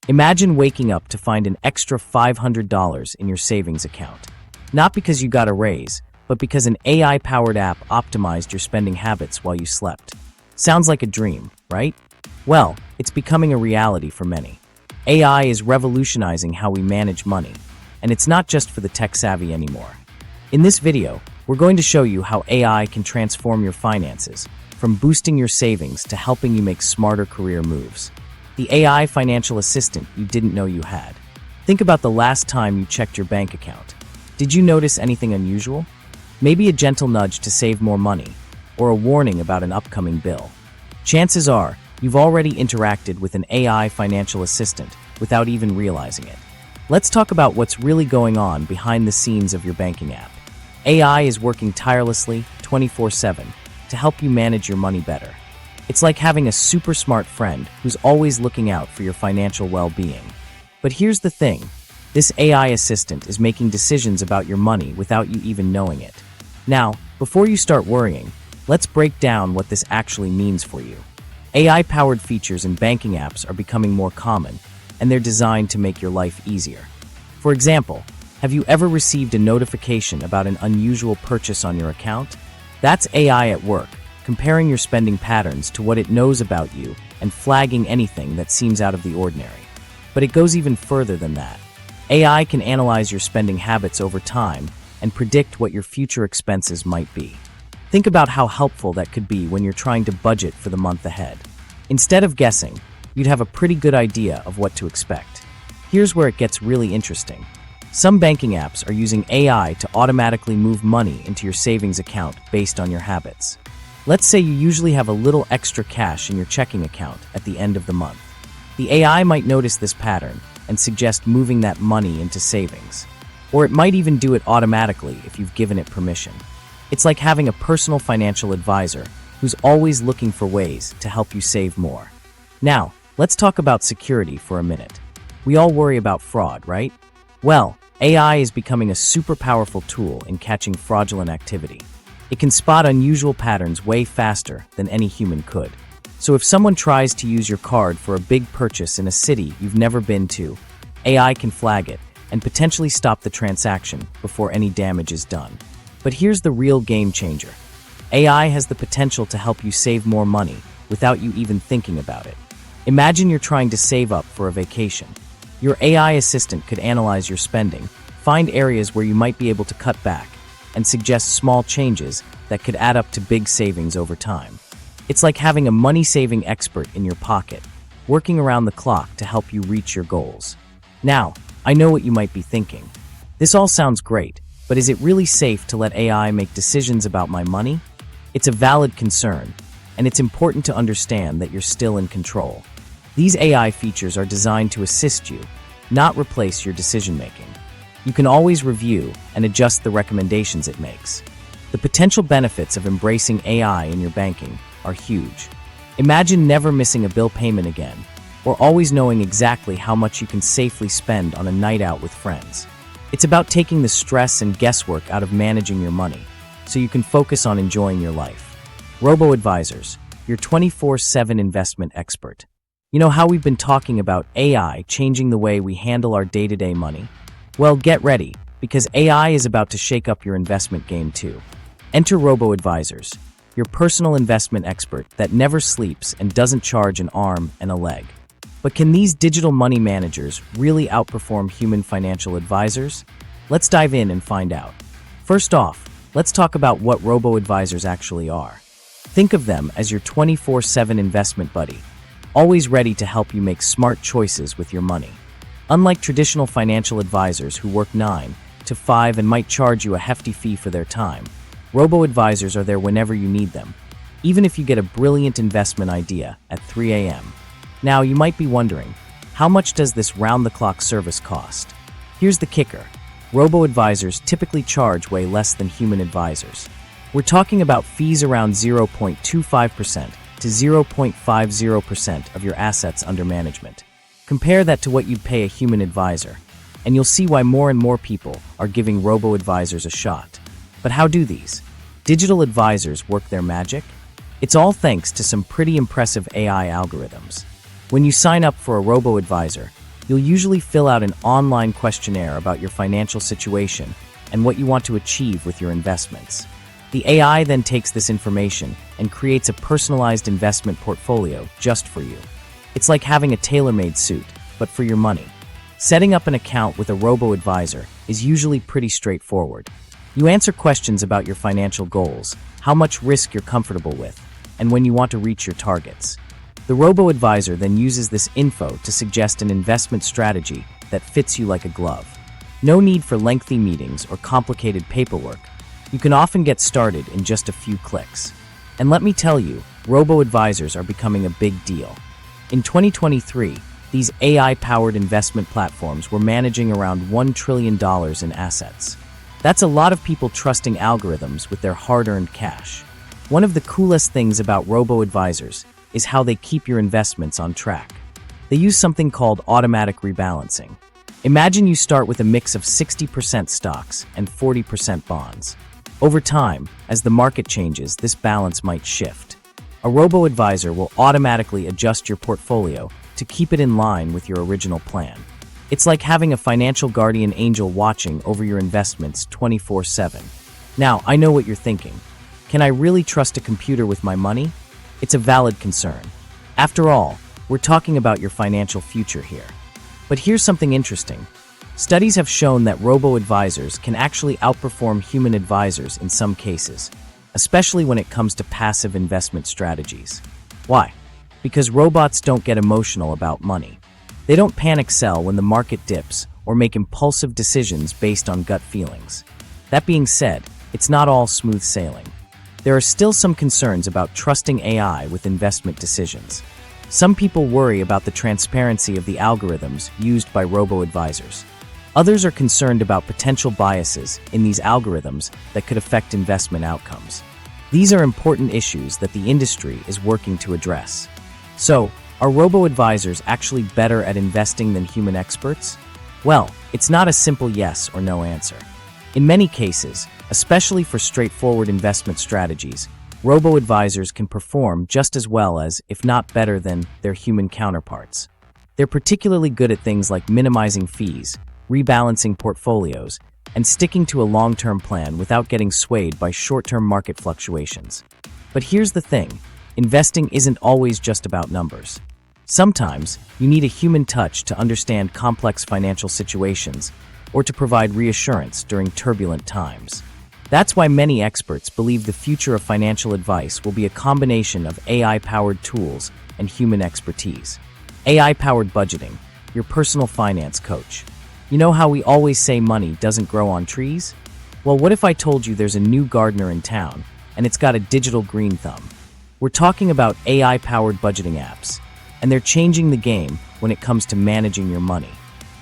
Imagine waking up to find an extra $500 in your savings account. Not because you got a raise, but because an AI-powered app optimized your spending habits while you slept. Sounds like a dream, right? Well, it's becoming a reality for many. AI is revolutionizing how we manage money, and it's not just for the tech-savvy anymore. In this video, we're going to show you how AI can transform your finances, from boosting your savings to helping you make smarter career moves. The AI financial assistant you didn't know you had. Think about the last time you checked your bank account. Did you notice anything unusual? Maybe a gentle nudge to save more money, or a warning about an upcoming bill. Chances are, you've already interacted with an AI financial assistant without even realizing it. Let's talk about what's really going on behind the scenes of your banking app. AI is working tirelessly, 24/7, to help you manage your money better. It's like having a super smart friend who's always looking out for your financial well-being. But here's the thing. This AI assistant is making decisions about your money without you even knowing it. Now, before you start worrying, let's break down what this actually means for you. AI-powered features in banking apps are becoming more common, and they're designed to make your life easier. For example, have you ever received a notification about an unusual purchase on your account? That's AI at work, comparing your spending patterns to what it knows about you and flagging anything that seems out of the ordinary. But it goes even further than that. AI can analyze your spending habits over time and predict what your future expenses might be. Think about how helpful that could be when you're trying to budget for the month ahead. Instead of guessing, you'd have a pretty good idea of what to expect. Here's where it gets really interesting. Some banking apps are using AI to automatically move money into your savings account based on your habits. Let's say you usually have a little extra cash in your checking account at the end of the month. The AI might notice this pattern and suggest moving that money into savings. Or it might even do it automatically if you've given it permission. It's like having a personal financial advisor who's always looking for ways to help you save more. Now, let's talk about security for a minute. We all worry about fraud, right? Well, AI is becoming a super powerful tool in catching fraudulent activity. It can spot unusual patterns way faster than any human could. So if someone tries to use your card for a big purchase in a city you've never been to, AI can flag it and potentially stop the transaction before any damage is done. But here's the real game changer. AI has the potential to help you save more money without you even thinking about it. Imagine you're trying to save up for a vacation. Your AI assistant could analyze your spending, find areas where you might be able to cut back, and suggest small changes that could add up to big savings over time. It's like having a money-saving expert in your pocket, working around the clock to help you reach your goals. Now, I know what you might be thinking. This all sounds great, but is it really safe to let AI make decisions about my money? It's a valid concern, and it's important to understand that you're still in control. These AI features are designed to assist you, not replace your decision-making. You can always review and adjust the recommendations it makes. The potential benefits of embracing AI in your banking are huge. Imagine never missing a bill payment again, or always knowing exactly how much you can safely spend on a night out with friends. It's about taking the stress and guesswork out of managing your money, so you can focus on enjoying your life. Robo-advisors, your 24/7 investment expert. You know how we've been talking about AI changing the way we handle our day-to-day money? Well, get ready, because AI is about to shake up your investment game too. Enter Robo-advisors, your personal investment expert that never sleeps and doesn't charge an arm and a leg. But can these digital money managers really outperform human financial advisors? Let's dive in and find out. First off, let's talk about what robo-advisors actually are. Think of them as your 24/7 investment buddy, always ready to help you make smart choices with your money. Unlike traditional financial advisors who work 9 to 5 and might charge you a hefty fee for their time, robo-advisors are there whenever you need them, even if you get a brilliant investment idea at 3 a.m. Now, you might be wondering, how much does this round-the-clock service cost? Here's the kicker. Robo-advisors typically charge way less than human advisors. We're talking about fees around 0.25% to 0.50% of your assets under management. Compare that to what you'd pay a human advisor, and you'll see why more and more people are giving robo-advisors a shot. But how do these digital advisors work their magic? It's all thanks to some pretty impressive AI algorithms. When you sign up for a robo-advisor, You'll usually fill out an online questionnaire about your financial situation and what you want to achieve with your investments. The AI then takes this information and creates a personalized investment portfolio just for you. It's like having a tailor-made suit, but for your money. Setting up an account with a robo-advisor is usually pretty straightforward. You answer questions about your financial goals, how much risk you're comfortable with, and when you want to reach your targets. The robo-advisor then uses this info to suggest an investment strategy that fits you like a glove. No need for lengthy meetings or complicated paperwork. You can often get started in just a few clicks. And let me tell you, robo-advisors are becoming a big deal. In 2023, these AI-powered investment platforms were managing around $1 trillion in assets. That's a lot of people trusting algorithms with their hard-earned cash. One of the coolest things about robo-advisors is how they keep your investments on track. They use something called automatic rebalancing. Imagine you start with a mix of 60% stocks and 40% bonds. Over time, as the market changes, this balance might shift. A robo-advisor will automatically adjust your portfolio to keep it in line with your original plan. It's like having a financial guardian angel watching over your investments 24/7. Now, I know what you're thinking. Can I really trust a computer with my money? It's a valid concern. After all, we're talking about your financial future here. But here's something interesting. Studies have shown that robo-advisors can actually outperform human advisors in some cases, especially when it comes to passive investment strategies. Why? Because robots don't get emotional about money. They don't panic sell when the market dips or make impulsive decisions based on gut feelings. That being said, it's not all smooth sailing. There are still some concerns about trusting AI with investment decisions. Some people worry about the transparency of the algorithms used by robo-advisors. Others are concerned about potential biases in these algorithms that could affect investment outcomes. These are important issues that the industry is working to address. So, are robo-advisors actually better at investing than human experts? Well, it's not a simple yes or no answer. In many cases, especially for straightforward investment strategies, robo-advisors can perform just as well as, if not better than, their human counterparts. They're particularly good at things like minimizing fees, rebalancing portfolios, and sticking to a long-term plan without getting swayed by short-term market fluctuations. But here's the thing, investing isn't always just about numbers. Sometimes, you need a human touch to understand complex financial situations or to provide reassurance during turbulent times. That's why many experts believe the future of financial advice will be a combination of AI-powered tools and human expertise. AI-powered budgeting, your personal finance coach. You know how we always say money doesn't grow on trees? Well, what if I told you there's a new gardener in town and it's got a digital green thumb? We're talking about AI-powered budgeting apps, and they're changing the game when it comes to managing your money.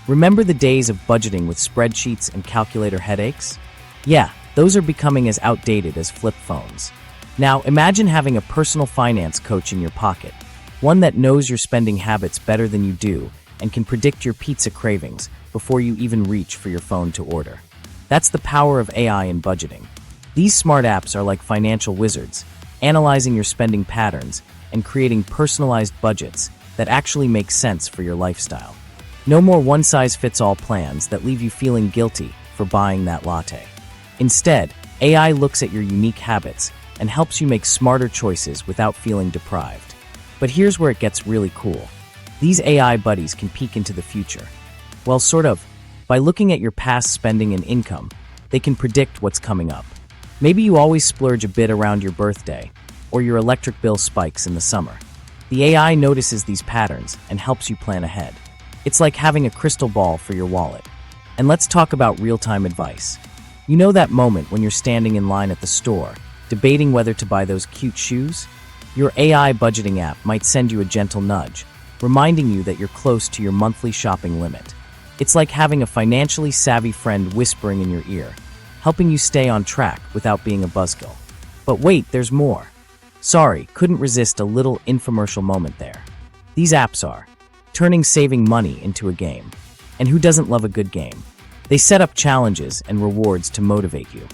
Remember the days of budgeting with spreadsheets and calculator headaches? Yeah, those are becoming as outdated as flip phones. Now, imagine having a personal finance coach in your pocket, one that knows your spending habits better than you do and can predict your pizza cravings before you even reach for your phone to order. That's the power of AI in budgeting. These smart apps are like financial wizards, analyzing your spending patterns and creating personalized budgets that actually make sense for your lifestyle. No more one-size-fits-all plans that leave you feeling guilty for buying that latte. Instead, AI looks at your unique habits and helps you make smarter choices without feeling deprived. But here's where it gets really cool. These AI buddies can peek into the future. Well, sort of. By looking at your past spending and income, they can predict what's coming up. Maybe you always splurge a bit around your birthday, or your electric bill spikes in the summer. The AI notices these patterns and helps you plan ahead. It's like having a crystal ball for your wallet. And let's talk about real-time advice. You know that moment when you're standing in line at the store, debating whether to buy those cute shoes? Your AI budgeting app might send you a gentle nudge, reminding you that you're close to your monthly shopping limit. It's like having a financially savvy friend whispering in your ear, helping you stay on track without being a buzzkill. But wait, there's more. Sorry, couldn't resist a little infomercial moment there. These apps are turning saving money into a game. And who doesn't love a good game? They set up challenges and rewards to motivate you.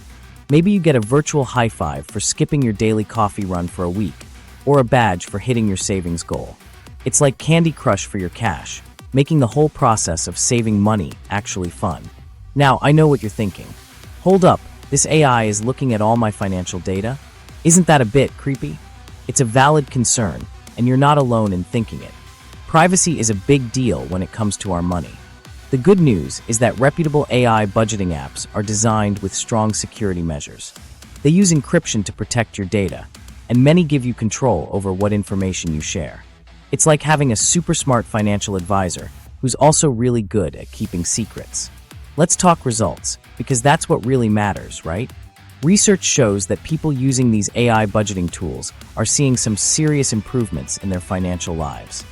Maybe you get a virtual high five for skipping your daily coffee run for a week, or a badge for hitting your savings goal. It's like Candy Crush for your cash, making the whole process of saving money actually fun. Now, I know what you're thinking. Hold up, this AI is looking at all my financial data? Isn't that a bit creepy? It's a valid concern, and you're not alone in thinking it. Privacy is a big deal when it comes to our money. The good news is that reputable AI budgeting apps are designed with strong security measures. They use encryption to protect your data, and many give you control over what information you share. It's like having a super smart financial advisor who's also really good at keeping secrets. Let's talk results, because that's what really matters, right? Research shows that people using these AI budgeting tools are seeing some serious improvements in their financial lives.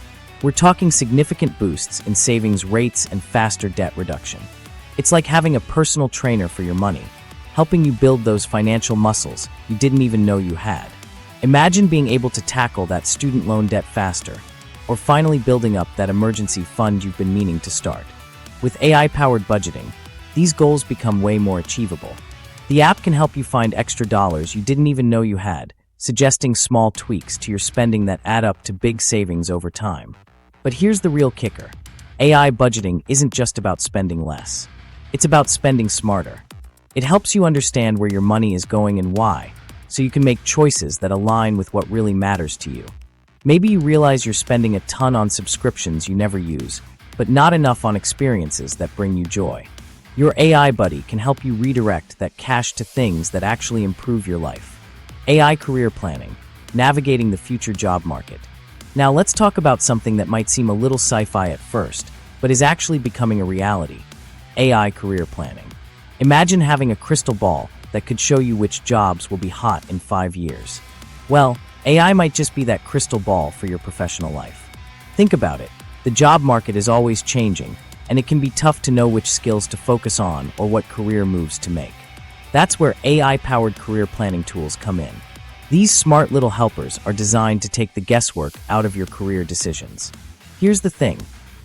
We're talking significant boosts in savings rates and faster debt reduction. It's like having a personal trainer for your money, helping you build those financial muscles you didn't even know you had. Imagine being able to tackle that student loan debt faster, or finally building up that emergency fund you've been meaning to start. With AI-powered budgeting, these goals become way more achievable. The app can help you find extra dollars you didn't even know you had, suggesting small tweaks to your spending that add up to big savings over time. But here's the real kicker. AI budgeting isn't just about spending less. It's about spending smarter. It helps you understand where your money is going and why, so you can make choices that align with what really matters to you. Maybe you realize you're spending a ton on subscriptions you never use, but not enough on experiences that bring you joy. Your AI buddy can help you redirect that cash to things that actually improve your life. AI career planning, navigating the future job market. Now let's talk about something that might seem a little sci-fi at first, but is actually becoming a reality. AI career planning. Imagine having a crystal ball that could show you which jobs will be hot in 5 years. Well, AI might just be that crystal ball for your professional life. Think about it. The job market is always changing, and it can be tough to know which skills to focus on or what career moves to make. That's where AI-powered career planning tools come in. These smart little helpers are designed to take the guesswork out of your career decisions. Here's the thing.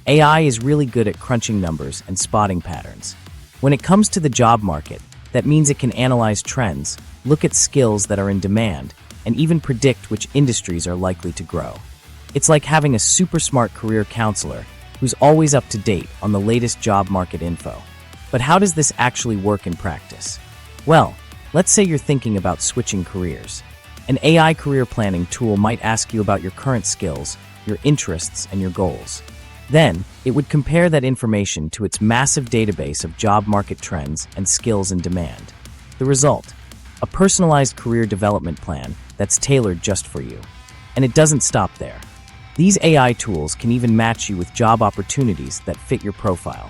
AI is really good at crunching numbers and spotting patterns. When it comes to the job market, that means it can analyze trends, look at skills that are in demand, and even predict which industries are likely to grow. It's like having a super smart career counselor who's always up to date on the latest job market info. But how does this actually work in practice? Well, let's say you're thinking about switching careers. An AI career planning tool might ask you about your current skills, your interests, and your goals. Then, it would compare that information to its massive database of job market trends and skills in demand. The result? A personalized career development plan that's tailored just for you. And it doesn't stop there. These AI tools can even match you with job opportunities that fit your profile.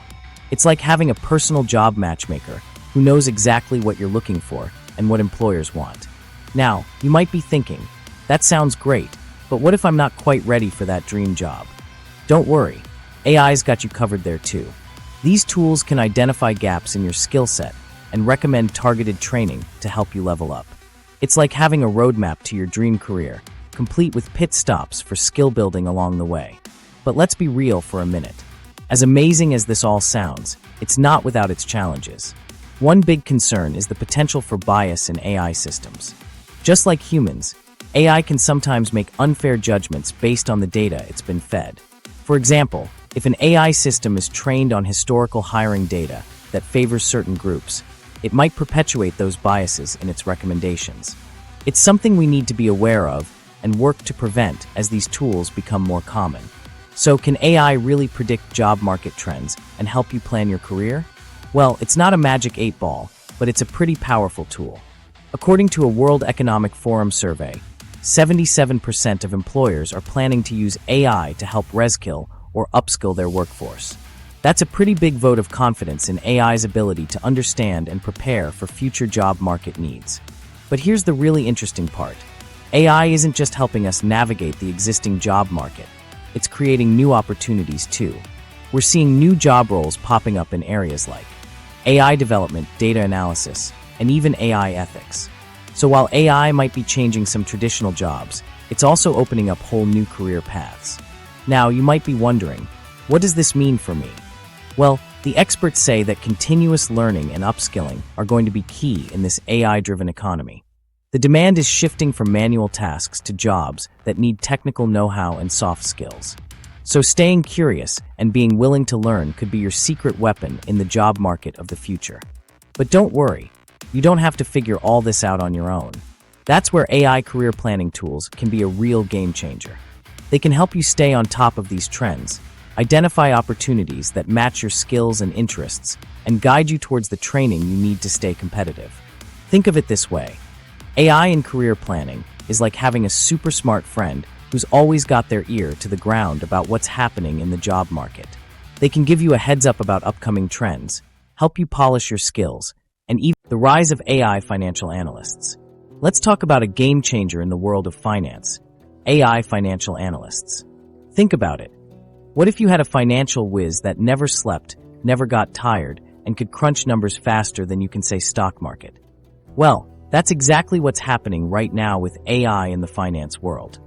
It's like having a personal job matchmaker who knows exactly what you're looking for and what employers want. Now, you might be thinking, that sounds great, but what if I'm not quite ready for that dream job? Don't worry, AI's got you covered there too. These tools can identify gaps in your skill set and recommend targeted training to help you level up. It's like having a roadmap to your dream career, complete with pit stops for skill building along the way. But let's be real for a minute. As amazing as this all sounds, it's not without its challenges. One big concern is the potential for bias in AI systems. Just like humans, AI can sometimes make unfair judgments based on the data it's been fed. For example, if an AI system is trained on historical hiring data that favors certain groups, it might perpetuate those biases in its recommendations. It's something we need to be aware of and work to prevent as these tools become more common. So can AI really predict job market trends and help you plan your career? Well, it's not a magic 8-ball, but it's a pretty powerful tool. According to a World Economic Forum survey, 77% of employers are planning to use AI to help reskill or upskill their workforce. That's a pretty big vote of confidence in AI's ability to understand and prepare for future job market needs. But here's the really interesting part. AI isn't just helping us navigate the existing job market. It's creating new opportunities too. We're seeing new job roles popping up in areas like AI development, data analysis, and even AI ethics. So while AI might be changing some traditional jobs, it's also opening up whole new career paths. Now, you might be wondering, what does this mean for me? Well, the experts say that continuous learning and upskilling are going to be key in this AI-driven economy. The demand is shifting from manual tasks to jobs that need technical know-how and soft skills. So staying curious and being willing to learn could be your secret weapon in the job market of the future. But don't worry, you don't have to figure all this out on your own. That's where AI career planning tools can be a real game changer. They can help you stay on top of these trends, identify opportunities that match your skills and interests, and guide you towards the training you need to stay competitive. Think of it this way. AI in career planning is like having a super smart friend who's always got their ear to the ground about what's happening in the job market. They can give you a heads up about upcoming trends, help you polish your skills, and even the rise of AI financial analysts. Let's talk about a game changer in the world of finance, AI financial analysts. Think about it. What if you had a financial whiz that never slept, never got tired, and could crunch numbers faster than you can say stock market? Well, that's exactly what's happening right now with AI in the finance world.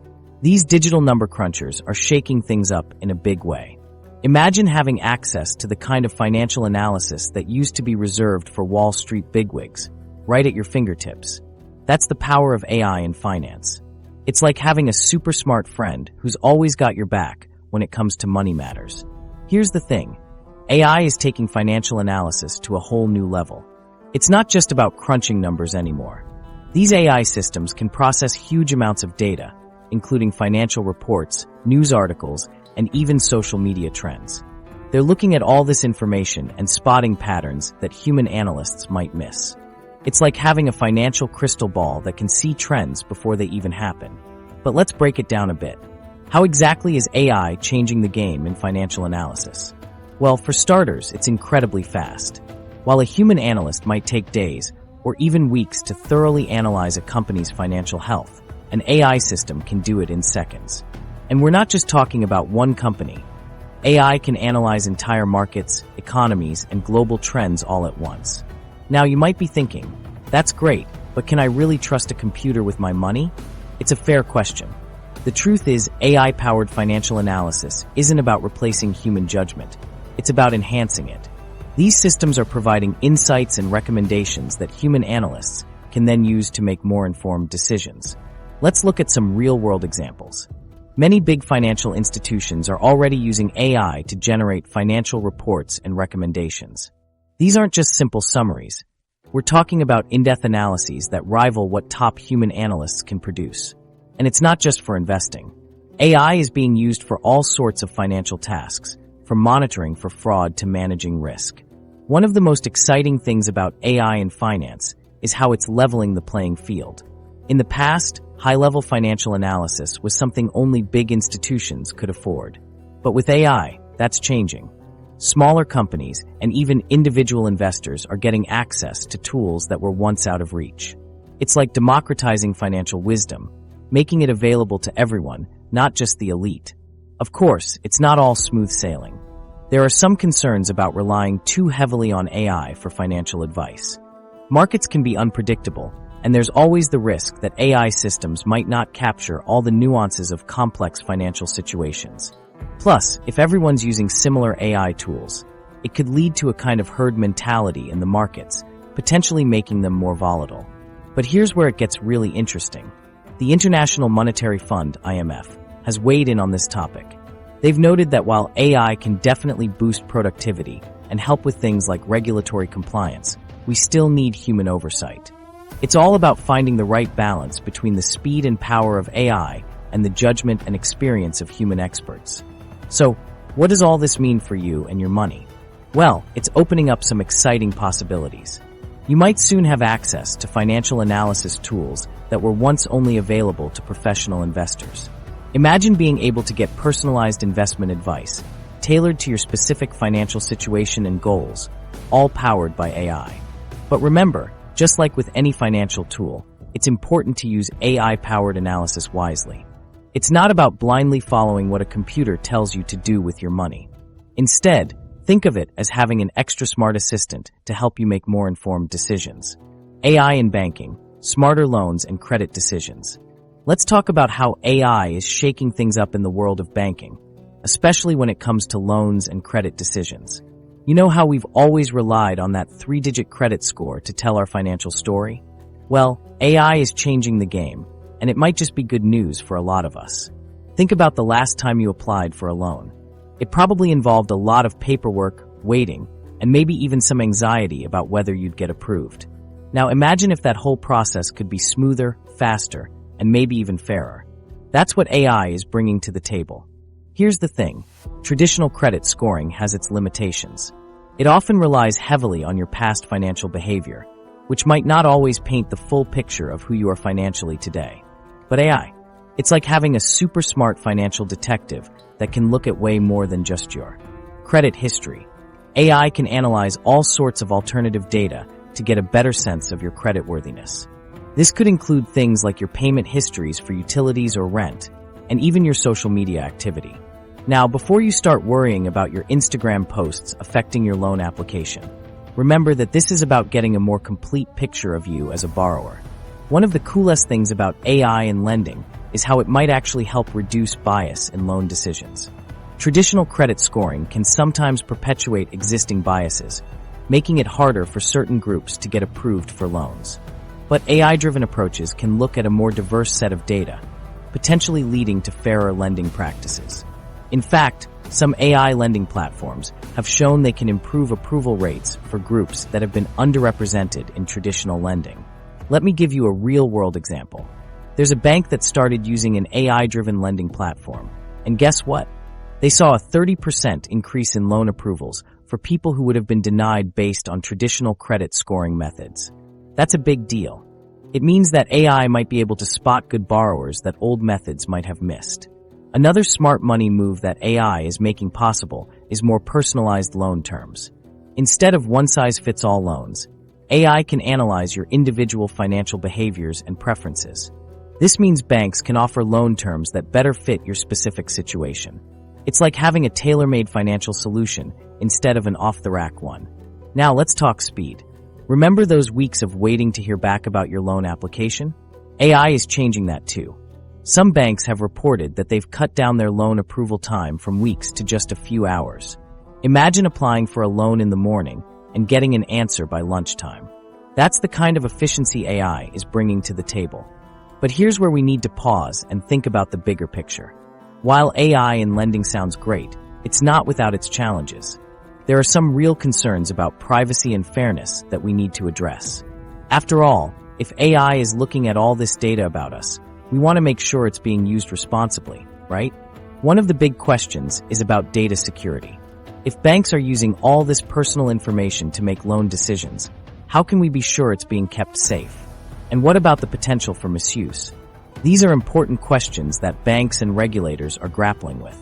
These digital number crunchers are shaking things up in a big way. Imagine having access to the kind of financial analysis that used to be reserved for Wall Street bigwigs, right at your fingertips. That's the power of AI in finance. It's like having a super smart friend who's always got your back when it comes to money matters. Here's the thing. AI is taking financial analysis to a whole new level. It's not just about crunching numbers anymore. These AI systems can process huge amounts of data, including financial reports, news articles, and even social media trends. They're looking at all this information and spotting patterns that human analysts might miss. It's like having a financial crystal ball that can see trends before they even happen. But let's break it down a bit. How exactly is AI changing the game in financial analysis? Well, for starters, it's incredibly fast. While a human analyst might take days or even weeks to thoroughly analyze a company's financial health, an AI system can do it in seconds. And we're not just talking about one company. AI can analyze entire markets, economies, and global trends all at once. Now, you might be thinking, that's great, but can I really trust a computer with my money? It's a fair question. The truth is, AI-powered financial analysis isn't about replacing human judgment. It's about enhancing it. These systems are providing insights and recommendations that human analysts can then use to make more informed decisions. Let's look at some real-world examples. Many big financial institutions are already using AI to generate financial reports and recommendations. These aren't just simple summaries. We're talking about in-depth analyses that rival what top human analysts can produce. And it's not just for investing. AI is being used for all sorts of financial tasks, from monitoring for fraud to managing risk. One of the most exciting things about AI in finance is how it's leveling the playing field. In the past, high-level financial analysis was something only big institutions could afford. But with AI, that's changing. Smaller companies and even individual investors are getting access to tools that were once out of reach. It's like democratizing financial wisdom, making it available to everyone, not just the elite. Of course, it's not all smooth sailing. There are some concerns about relying too heavily on AI for financial advice. Markets can be unpredictable, and there's always the risk that AI systems might not capture all the nuances of complex financial situations. Plus, if everyone's using similar AI tools, it could lead to a kind of herd mentality in the markets, potentially making them more volatile. But here's where it gets really interesting. The International Monetary Fund, IMF, has weighed in on this topic. They've noted that while AI can definitely boost productivity and help with things like regulatory compliance, we still need human oversight. It's all about finding the right balance between the speed and power of AI and the judgment and experience of human experts. So, what does all this mean for you and your money? Well, it's opening up some exciting possibilities. You might soon have access to financial analysis tools that were once only available to professional investors. Imagine being able to get personalized investment advice, tailored to your specific financial situation and goals, all powered by AI. But remember, just like with any financial tool, it's important to use AI-powered analysis wisely. It's not about blindly following what a computer tells you to do with your money. Instead, think of it as having an extra smart assistant to help you make more informed decisions. AI in banking, smarter loans and credit decisions. Let's talk about how AI is shaking things up in the world of banking, especially when it comes to loans and credit decisions. You know how we've always relied on that 3-digit credit score to tell our financial story? Well, AI is changing the game, and it might just be good news for a lot of us. Think about the last time you applied for a loan. It probably involved a lot of paperwork, waiting, and maybe even some anxiety about whether you'd get approved. Now imagine if that whole process could be smoother, faster, and maybe even fairer. That's what AI is bringing to the table. Here's the thing. Traditional credit scoring has its limitations. It often relies heavily on your past financial behavior, which might not always paint the full picture of who you are financially today. But AI, it's like having a super smart financial detective that can look at way more than just your credit history. AI can analyze all sorts of alternative data to get a better sense of your creditworthiness. This could include things like your payment histories for utilities or rent, and even your social media activity. Now, before you start worrying about your Instagram posts affecting your loan application, remember that this is about getting a more complete picture of you as a borrower. One of the coolest things about AI and lending is how it might actually help reduce bias in loan decisions. Traditional credit scoring can sometimes perpetuate existing biases, making it harder for certain groups to get approved for loans. But AI-driven approaches can look at a more diverse set of data, potentially leading to fairer lending practices. In fact, some AI lending platforms have shown they can improve approval rates for groups that have been underrepresented in traditional lending. Let me give you a real-world example. There's a bank that started using an AI-driven lending platform, and guess what? They saw a 30% increase in loan approvals for people who would have been denied based on traditional credit scoring methods. That's a big deal. It means that AI might be able to spot good borrowers that old methods might have missed. Another smart money move that AI is making possible is more personalized loan terms. Instead of one-size-fits-all loans, AI can analyze your individual financial behaviors and preferences. This means banks can offer loan terms that better fit your specific situation. It's like having a tailor-made financial solution instead of an off-the-rack one. Now let's talk speed. Remember those weeks of waiting to hear back about your loan application? AI is changing that too. Some banks have reported that they've cut down their loan approval time from weeks to just a few hours. Imagine applying for a loan in the morning and getting an answer by lunchtime. That's the kind of efficiency AI is bringing to the table. But here's where we need to pause and think about the bigger picture. While AI in lending sounds great, it's not without its challenges. There are some real concerns about privacy and fairness that we need to address. After all, if AI is looking at all this data about us, we want to make sure it's being used responsibly, right? One of the big questions is about data security. If banks are using all this personal information to make loan decisions, how can we be sure it's being kept safe? And what about the potential for misuse? These are important questions that banks and regulators are grappling with.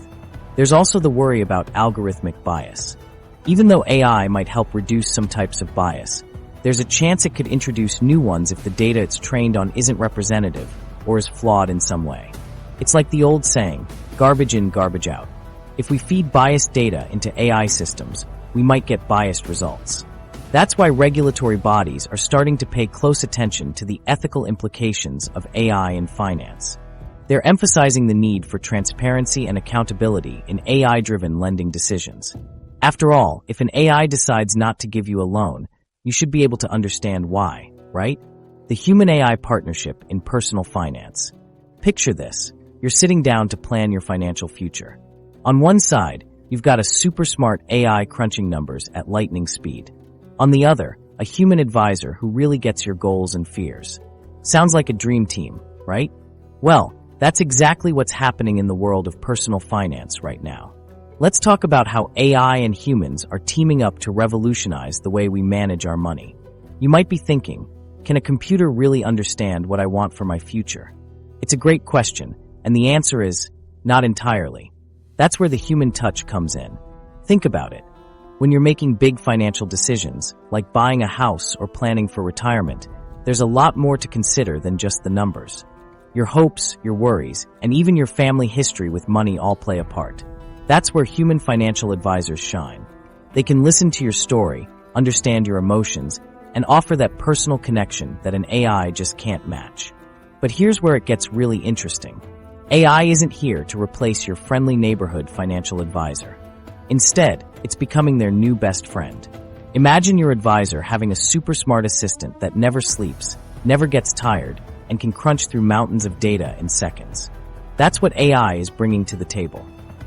There's also the worry about algorithmic bias. Even though AI might help reduce some types of bias, there's a chance it could introduce new ones if the data it's trained on isn't representative or is flawed in some way. It's like the old saying, garbage in, garbage out. If we feed biased data into AI systems, we might get biased results. That's why regulatory bodies are starting to pay close attention to the ethical implications of AI in finance. They're emphasizing the need for transparency and accountability in AI-driven lending decisions. After all, if an AI decides not to give you a loan, you should be able to understand why, right? The human-AI partnership in personal finance. Picture this. You're sitting down to plan your financial future. On one side, you've got a super smart AI crunching numbers at lightning speed. On the other, a human advisor who really gets your goals and fears. Sounds like a dream team, right? Well, that's exactly what's happening in the world of personal finance right now. Let's talk about how AI and humans are teaming up to revolutionize the way we manage our money. You might be thinking, can a computer really understand what I want for my future? It's a great question, and the answer is, not entirely. That's where the human touch comes in. Think about it. When you're making big financial decisions, like buying a house or planning for retirement, there's a lot more to consider than just the numbers. Your hopes, your worries, and even your family history with money all play a part. That's where human financial advisors shine. They can listen to your story, understand your emotions, and offer that personal connection that an AI just can't match. But here's where it gets really interesting. AI isn't here to replace your friendly neighborhood financial advisor. Instead, it's becoming their new best friend. Imagine your advisor having a super smart assistant that never sleeps, never gets tired, and can crunch through mountains of data in seconds. That's what AI is bringing to the table.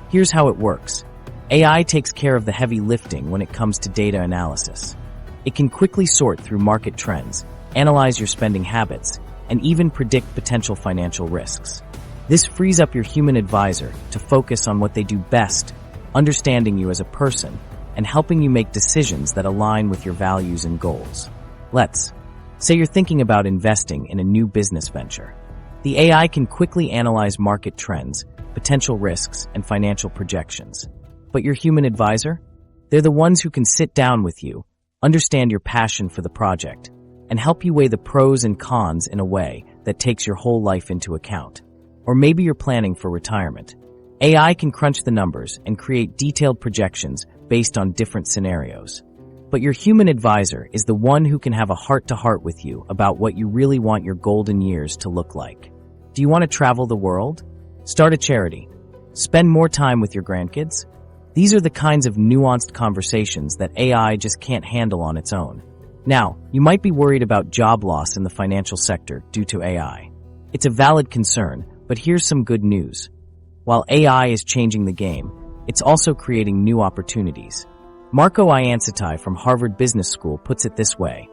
Here's how it works. AI takes care of the heavy lifting when it comes to data analysis. It can quickly sort through market trends, analyze your spending habits, and even predict potential financial risks. This frees up your human advisor to focus on what they do best, understanding you as a person, and helping you make decisions that align with your values and goals. Let's say you're thinking about investing in a new business venture. The AI can quickly analyze market trends, potential risks, and financial projections. But your human advisor? They're the ones who can sit down with you, understand your passion for the project, and help you weigh the pros and cons in a way that takes your whole life into account. Or maybe you're planning for retirement. AI can crunch the numbers and create detailed projections based on different scenarios. But your human advisor is the one who can have a heart-to-heart with you about what you really want your golden years to look like. Do you want to travel the world? Start a charity? Spend more time with your grandkids? These are the kinds of nuanced conversations that AI just can't handle on its own. Now, you might be worried about job loss in the financial sector due to AI. It's a valid concern, but here's some good news. While AI is changing the game, it's also creating new opportunities. Marco Iancitai from Harvard Business School puts it this way: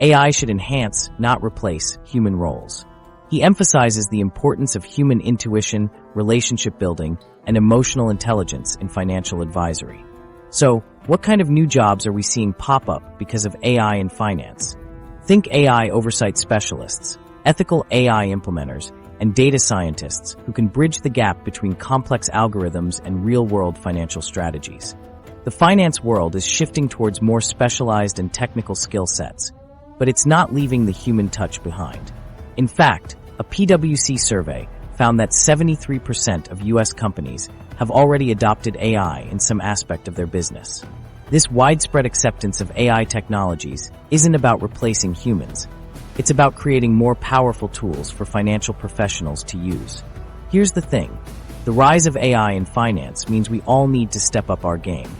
AI should enhance, not replace, human roles. He emphasizes the importance of human intuition, relationship building, and emotional intelligence in financial advisory. So, what kind of new jobs are we seeing pop up because of AI in finance? Think AI oversight specialists, ethical AI implementers, and data scientists who can bridge the gap between complex algorithms and real-world financial strategies. The finance world is shifting towards more specialized and technical skill sets, but it's not leaving the human touch behind. In fact, a PwC survey found that 73% of U.S. companies have already adopted AI in some aspect of their business. This widespread acceptance of AI technologies isn't about replacing humans. It's about creating more powerful tools for financial professionals to use. Here's the thing. The rise of AI in finance means we all need to step up our game.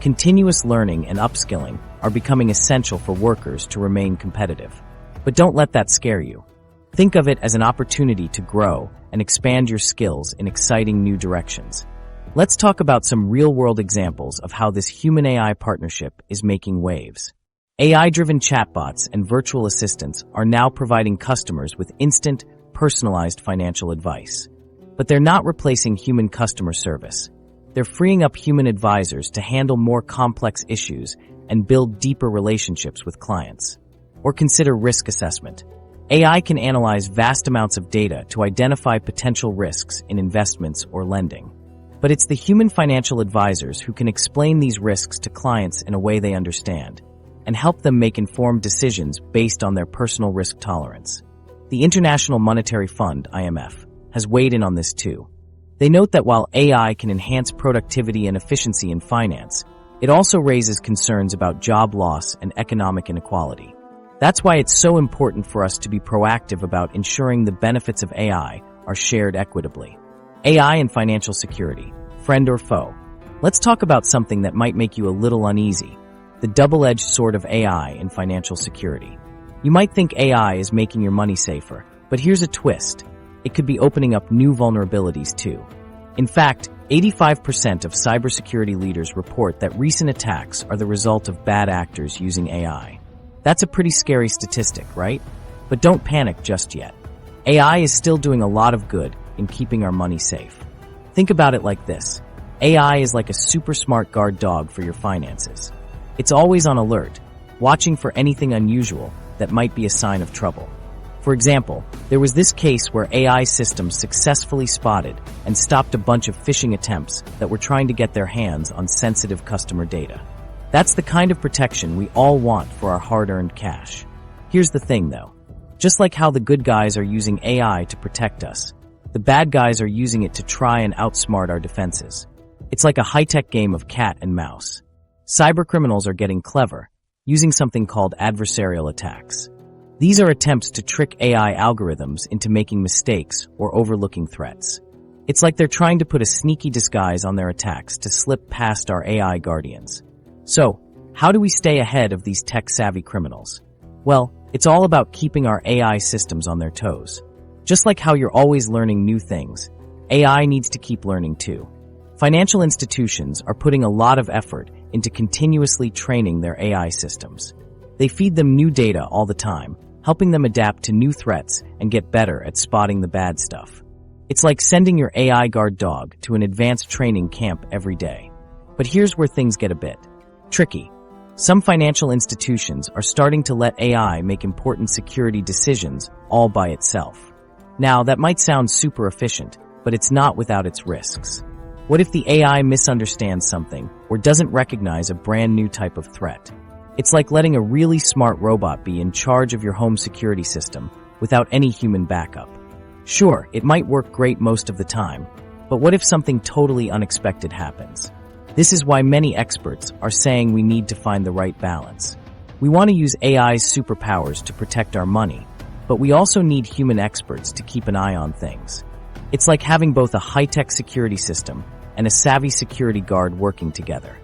Continuous learning and upskilling are becoming essential for workers to remain competitive. But don't let that scare you. Think of it as an opportunity to grow and expand your skills in exciting new directions. Let's talk about some real-world examples of how this human-AI partnership is making waves. AI-driven chatbots and virtual assistants are now providing customers with instant, personalized financial advice. But they're not replacing human customer service. They're freeing up human advisors to handle more complex issues and build deeper relationships with clients. Or consider risk assessment. AI can analyze vast amounts of data to identify potential risks in investments or lending. But it's the human financial advisors who can explain these risks to clients in a way they understand and help them make informed decisions based on their personal risk tolerance. The International Monetary Fund, IMF, has weighed in on this too. They note that while AI can enhance productivity and efficiency in finance, it also raises concerns about job loss and economic inequality. That's why it's so important for us to be proactive about ensuring the benefits of AI are shared equitably. AI and financial security, friend or foe? Let's talk about something that might make you a little uneasy: the double-edged sword of AI in financial security. You might think AI is making your money safer, but here's a twist. It could be opening up new vulnerabilities too. In fact, 85% of cybersecurity leaders report that recent attacks are the result of bad actors using AI. That's a pretty scary statistic, right? But don't panic just yet. AI is still doing a lot of good in keeping our money safe. Think about it like this. AI is like a super smart guard dog for your finances. It's always on alert, watching for anything unusual that might be a sign of trouble. For example, there was this case where AI systems successfully spotted and stopped a bunch of phishing attempts that were trying to get their hands on sensitive customer data. That's the kind of protection we all want for our hard-earned cash. Here's the thing, though. Just like how the good guys are using AI to protect us, the bad guys are using it to try and outsmart our defenses. It's like a high-tech game of cat and mouse. Cybercriminals are getting clever, using something called adversarial attacks. These are attempts to trick AI algorithms into making mistakes or overlooking threats. It's like they're trying to put a sneaky disguise on their attacks to slip past our AI guardians. So, how do we stay ahead of these tech-savvy criminals? Well, it's all about keeping our AI systems on their toes. Just like how you're always learning new things, AI needs to keep learning too. Financial institutions are putting a lot of effort into continuously training their AI systems. They feed them new data all the time, helping them adapt to new threats and get better at spotting the bad stuff. It's like sending your AI guard dog to an advanced training camp every day. But here's where things get a bit tricky. Some financial institutions are starting to let AI make important security decisions all by itself. Now, that might sound super efficient, but it's not without its risks. What if the AI misunderstands something or doesn't recognize a brand new type of threat? It's like letting a really smart robot be in charge of your home security system without any human backup. Sure, it might work great most of the time, but what if something totally unexpected happens? This is why many experts are saying we need to find the right balance. We want to use AI's superpowers to protect our money, but we also need human experts to keep an eye on things. It's like having both a high-tech security system and a savvy security guard working together.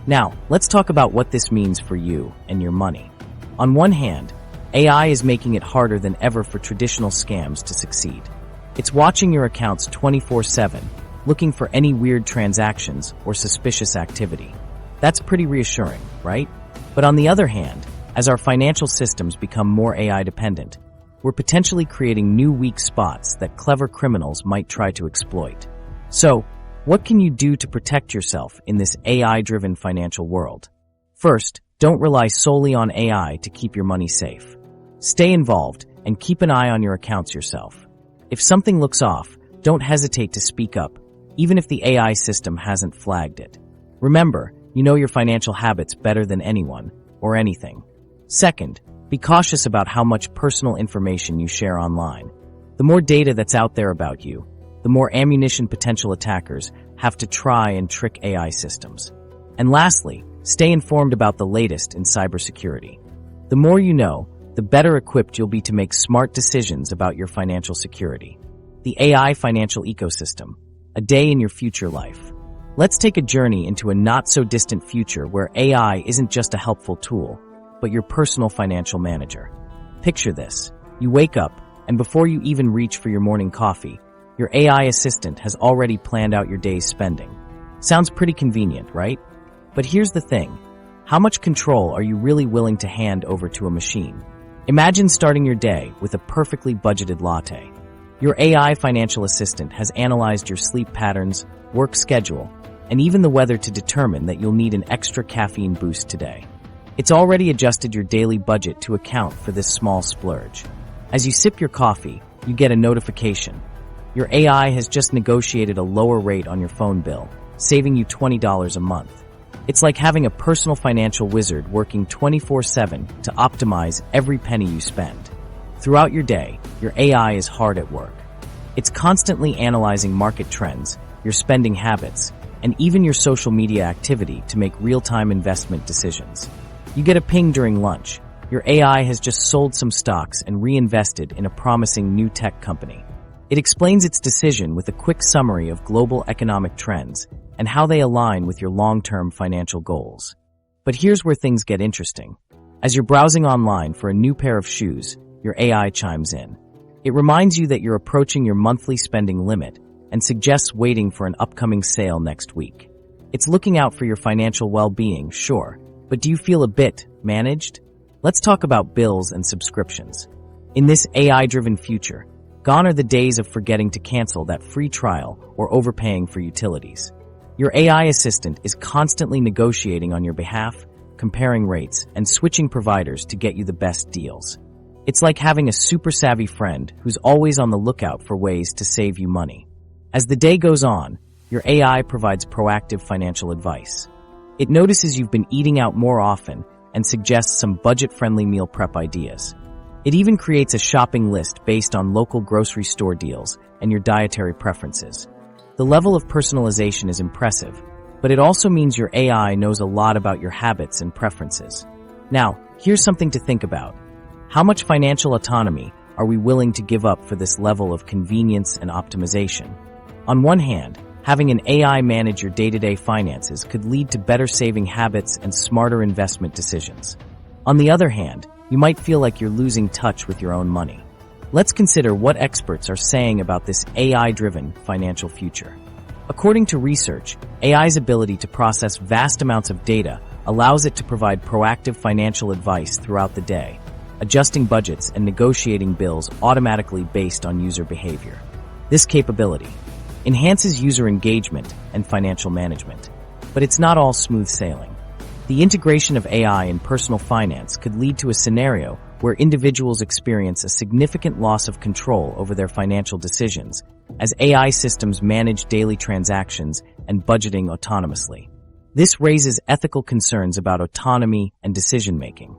Now, let's talk about what this means for you and your money. On one hand, AI is making it harder than ever for traditional scams to succeed. It's watching your accounts 24/7, looking for any weird transactions or suspicious activity. That's pretty reassuring, right? But on the other hand, as our financial systems become more AI dependent, we're potentially creating new weak spots that clever criminals might try to exploit. So, what can you do to protect yourself in this AI-driven financial world? First, don't rely solely on AI to keep your money safe. Stay involved and keep an eye on your accounts yourself. If something looks off, don't hesitate to speak up, even if the AI system hasn't flagged it. Remember, you know your financial habits better than anyone or anything. Second, be cautious about how much personal information you share online. The more data that's out there about you, the more ammunition potential attackers have to try and trick AI systems. And lastly, stay informed about the latest in cybersecurity. The more you know, the better equipped you'll be to make smart decisions about your financial security. The AI financial ecosystem, a day in your future life. Let's take a journey into a not-so-distant future where AI isn't just a helpful tool, but your personal financial manager. Picture this. You wake up, and before you even reach for your morning coffee, your AI assistant has already planned out your day's spending. Sounds pretty convenient, right? But here's the thing. How much control are you really willing to hand over to a machine? Imagine starting your day with a perfectly budgeted latte. Your AI financial assistant has analyzed your sleep patterns, work schedule, and even the weather to determine that you'll need an extra caffeine boost today. It's already adjusted your daily budget to account for this small splurge. As you sip your coffee, you get a notification. Your AI has just negotiated a lower rate on your phone bill, saving you $20 a month. It's like having a personal financial wizard working 24/7 to optimize every penny you spend. Throughout your day, your AI is hard at work. It's constantly analyzing market trends, your spending habits, and even your social media activity to make real-time investment decisions. You get a ping during lunch. Your AI has just sold some stocks and reinvested in a promising new tech company. It explains its decision with a quick summary of global economic trends and how they align with your long-term financial goals. But here's where things get interesting. As you're browsing online for a new pair of shoes, your AI chimes in. It reminds you that you're approaching your monthly spending limit and suggests waiting for an upcoming sale next week. It's looking out for your financial well-being, sure, but do you feel a bit managed? Let's talk about bills and subscriptions. In this AI-driven future, gone are the days of forgetting to cancel that free trial or overpaying for utilities. Your AI assistant is constantly negotiating on your behalf, comparing rates, and switching providers to get you the best deals. It's like having a super savvy friend who's always on the lookout for ways to save you money. As the day goes on, your AI provides proactive financial advice. It notices you've been eating out more often and suggests some budget-friendly meal prep ideas. It even creates a shopping list based on local grocery store deals and your dietary preferences. The level of personalization is impressive, but it also means your AI knows a lot about your habits and preferences. Now, here's something to think about. How much financial autonomy are we willing to give up for this level of convenience and optimization? On one hand, having an AI manage your day-to-day finances could lead to better saving habits and smarter investment decisions. On the other hand, you might feel like you're losing touch with your own money. Let's consider what experts are saying about this AI-driven financial future. According to research, AI's ability to process vast amounts of data allows it to provide proactive financial advice throughout the day, adjusting budgets and negotiating bills automatically based on user behavior. This capability enhances user engagement and financial management, but it's not all smooth sailing. The integration of AI in personal finance could lead to a scenario where individuals experience a significant loss of control over their financial decisions as AI systems manage daily transactions and budgeting autonomously. This raises ethical concerns about autonomy and decision-making.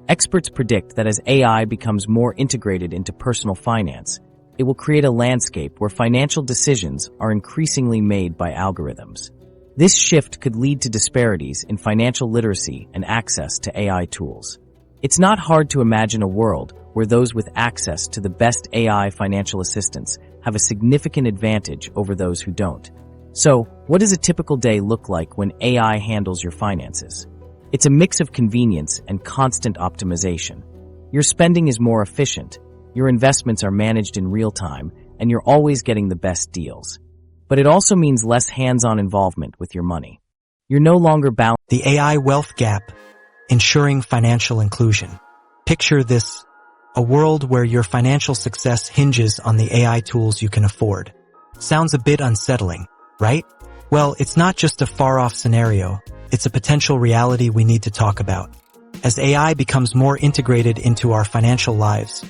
Experts predict that as AI becomes more integrated into personal finance, it will create a landscape where financial decisions are increasingly made by algorithms. This shift could lead to disparities in financial literacy and access to AI tools. It's not hard to imagine a world where those with access to the best AI financial assistance have a significant advantage over those who don't. So, what does a typical day look like when AI handles your finances? It's a mix of convenience and constant optimization. Your spending is more efficient, your investments are managed in real time, and you're always getting the best deals. But it also means less hands-on involvement with your money. You're no longer bound. The AI wealth gap, ensuring financial inclusion. Picture this, a world where your financial success hinges on the AI tools you can afford. Sounds a bit unsettling, right? Well, it's not just a far-off scenario, it's a potential reality we need to talk about. As AI becomes more integrated into our financial lives,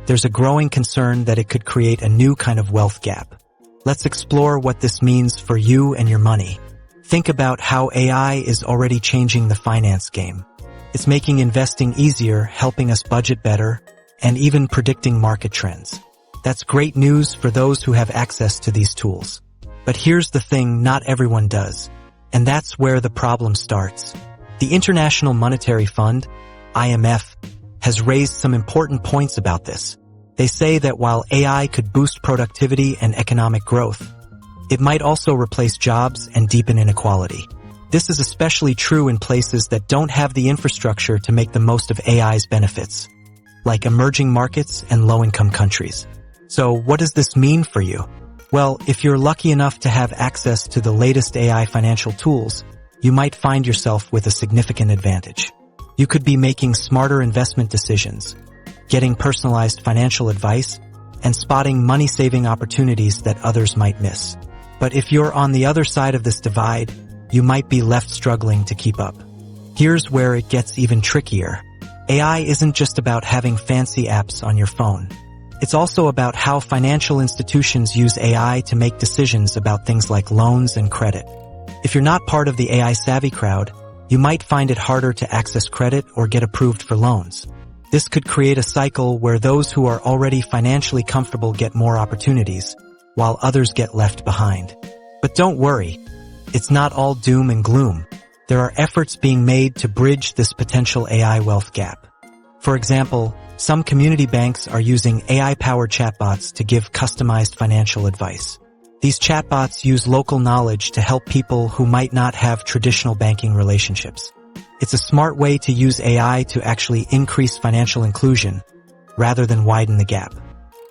there's a growing concern that it could create a new kind of wealth gap. Let's explore what this means for you and your money. Think about how AI is already changing the finance game. It's making investing easier, helping us budget better, and even predicting market trends. That's great news for those who have access to these tools. But here's the thing, not everyone does. And that's where the problem starts. The International Monetary Fund, IMF, has raised some important points about this. They say that while AI could boost productivity and economic growth, it might also replace jobs and deepen inequality. This is especially true in places that don't have the infrastructure to make the most of AI's benefits, like emerging markets and low-income countries. So what does this mean for you? Well, if you're lucky enough to have access to the latest AI financial tools, you might find yourself with a significant advantage. You could be making smarter investment decisions, getting personalized financial advice, and spotting money-saving opportunities that others might miss. But if you're on the other side of this divide, you might be left struggling to keep up. Here's where it gets even trickier. AI isn't just about having fancy apps on your phone. It's also about how financial institutions use AI to make decisions about things like loans and credit. If you're not part of the AI-savvy crowd, you might find it harder to access credit or get approved for loans. This could create a cycle where those who are already financially comfortable get more opportunities, while others get left behind. But don't worry, it's not all doom and gloom. There are efforts being made to bridge this potential AI wealth gap. For example, some community banks are using AI-powered chatbots to give customized financial advice. These chatbots use local knowledge to help people who might not have traditional banking relationships. It's a smart way to use AI to actually increase financial inclusion, rather than widen the gap.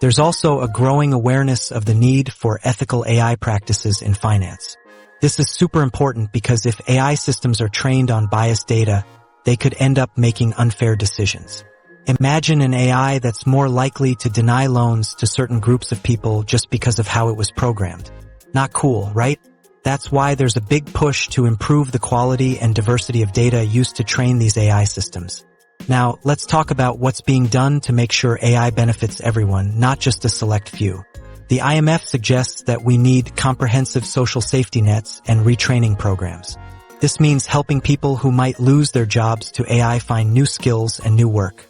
There's also a growing awareness of the need for ethical AI practices in finance. This is super important because if AI systems are trained on biased data, they could end up making unfair decisions. Imagine an AI that's more likely to deny loans to certain groups of people just because of how it was programmed. Not cool, right? That's why there's a big push to improve the quality and diversity of data used to train these AI systems. Now, let's talk about what's being done to make sure AI benefits everyone, not just a select few. The IMF suggests that we need comprehensive social safety nets and retraining programs. This means helping people who might lose their jobs to AI find new skills and new work.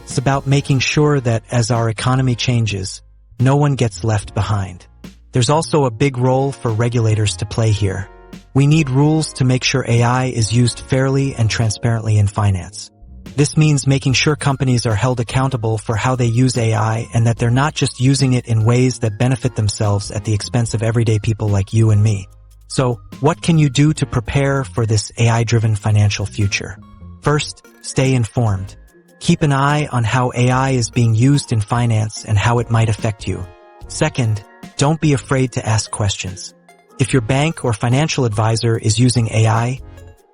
It's about making sure that as our economy changes, no one gets left behind. There's also a big role for regulators to play here. We need rules to make sure AI is used fairly and transparently in finance. This means making sure companies are held accountable for how they use AI and that they're not just using it in ways that benefit themselves at the expense of everyday people like you and me. So, what can you do to prepare for this AI-driven financial future? First, stay informed. Keep an eye on how AI is being used in finance and how it might affect you. Second, don't be afraid to ask questions. If your bank or financial advisor is using AI,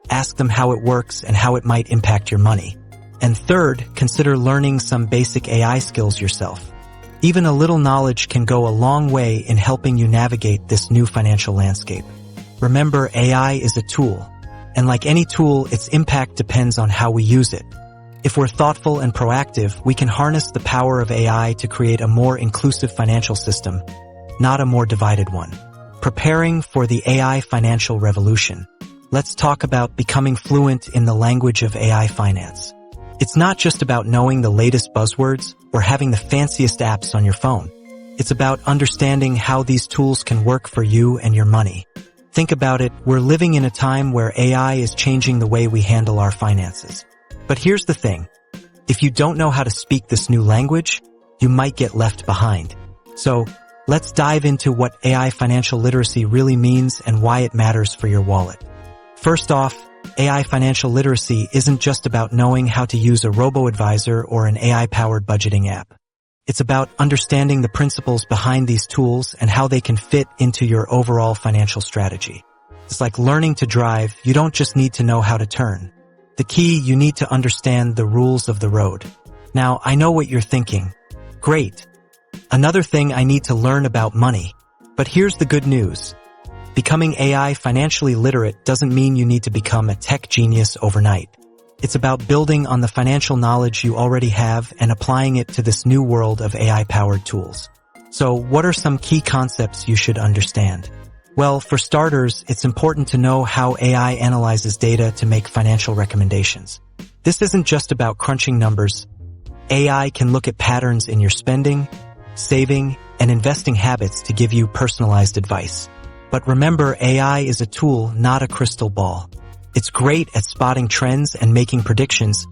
ask them how it works and how it might impact your money. And third, consider learning some basic AI skills yourself. Even a little knowledge can go a long way in helping you navigate this new financial landscape. Remember, AI is a tool, and like any tool, its impact depends on how we use it. If we're thoughtful and proactive, we can harness the power of AI to create a more inclusive financial system, not a more divided one. Preparing for the AI financial revolution. Let's talk about becoming fluent in the language of AI finance. It's not just about knowing the latest buzzwords or having the fanciest apps on your phone. It's about understanding how these tools can work for you and your money. Think about it, we're living in a time where AI is changing the way we handle our finances. But here's the thing. If you don't know how to speak this new language, you might get left behind. So, let's dive into what AI financial literacy really means and why it matters for your wallet. First off, AI financial literacy isn't just about knowing how to use a robo-advisor or an AI-powered budgeting app. It's about understanding the principles behind these tools and how they can fit into your overall financial strategy. It's like learning to drive. You don't just need to know how to turn. The key, you need to understand the rules of the road. Now, I know what you're thinking. Great. Another thing I need to learn about money. But here's the good news. Becoming AI financially literate doesn't mean you need to become a tech genius overnight. It's about building on the financial knowledge you already have and applying it to this new world of AI-powered tools. So, what are some key concepts you should understand? Well, for starters, it's important to know how AI analyzes data to make financial recommendations. This isn't just about crunching numbers. AI can look at patterns in your spending, saving, and investing habits to give you personalized advice. But remember, AI is a tool, not a crystal ball. It's great at spotting trends and making predictions,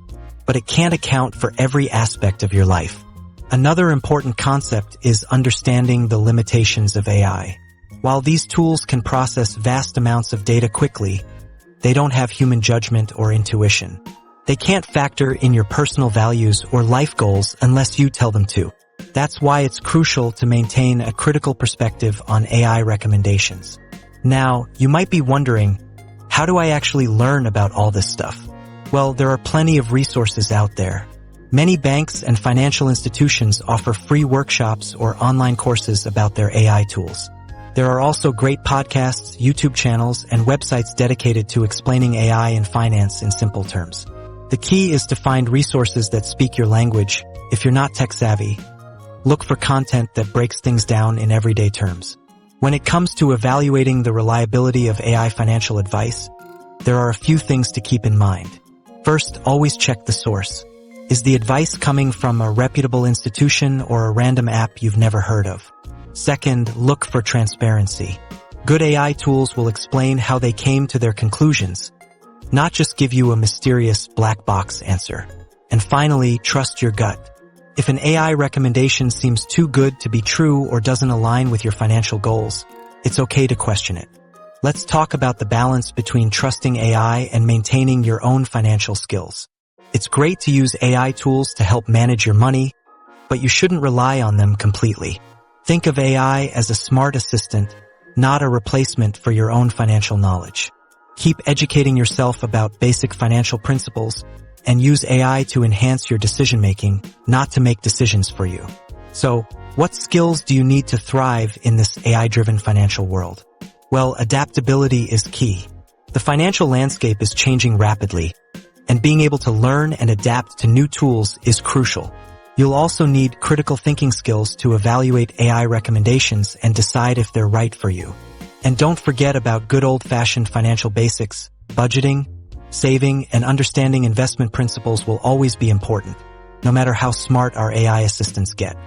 but it can't account for every aspect of your life. Another important concept is understanding the limitations of AI. While these tools can process vast amounts of data quickly, they don't have human judgment or intuition. They can't factor in your personal values or life goals unless you tell them to. That's why it's crucial to maintain a critical perspective on AI recommendations. Now, you might be wondering, how do I actually learn about all this stuff? Well, there are plenty of resources out there. Many banks and financial institutions offer free workshops or online courses about their AI tools. There are also great podcasts, YouTube channels, and websites dedicated to explaining AI and finance in simple terms. The key is to find resources that speak your language. If you're not tech savvy, look for content that breaks things down in everyday terms. When it comes to evaluating the reliability of AI financial advice, there are a few things to keep in mind. First, always check the source. Is the advice coming from a reputable institution or a random app you've never heard of? Second, look for transparency. Good AI tools will explain how they came to their conclusions, not just give you a mysterious black box answer. And finally, trust your gut. If an AI recommendation seems too good to be true or doesn't align with your financial goals, it's okay to question it. Let's talk about the balance between trusting AI and maintaining your own financial skills. It's great to use AI tools to help manage your money, but you shouldn't rely on them completely. Think of AI as a smart assistant, not a replacement for your own financial knowledge. Keep educating yourself about basic financial principles and use AI to enhance your decision-making, not to make decisions for you. So, what skills do you need to thrive in this AI-driven financial world? Well, adaptability is key. The financial landscape is changing rapidly, and being able to learn and adapt to new tools is crucial. You'll also need critical thinking skills to evaluate AI recommendations and decide if they're right for you. And don't forget about good old-fashioned financial basics. Budgeting, saving, and understanding investment principles will always be important, no matter how smart our AI assistants get.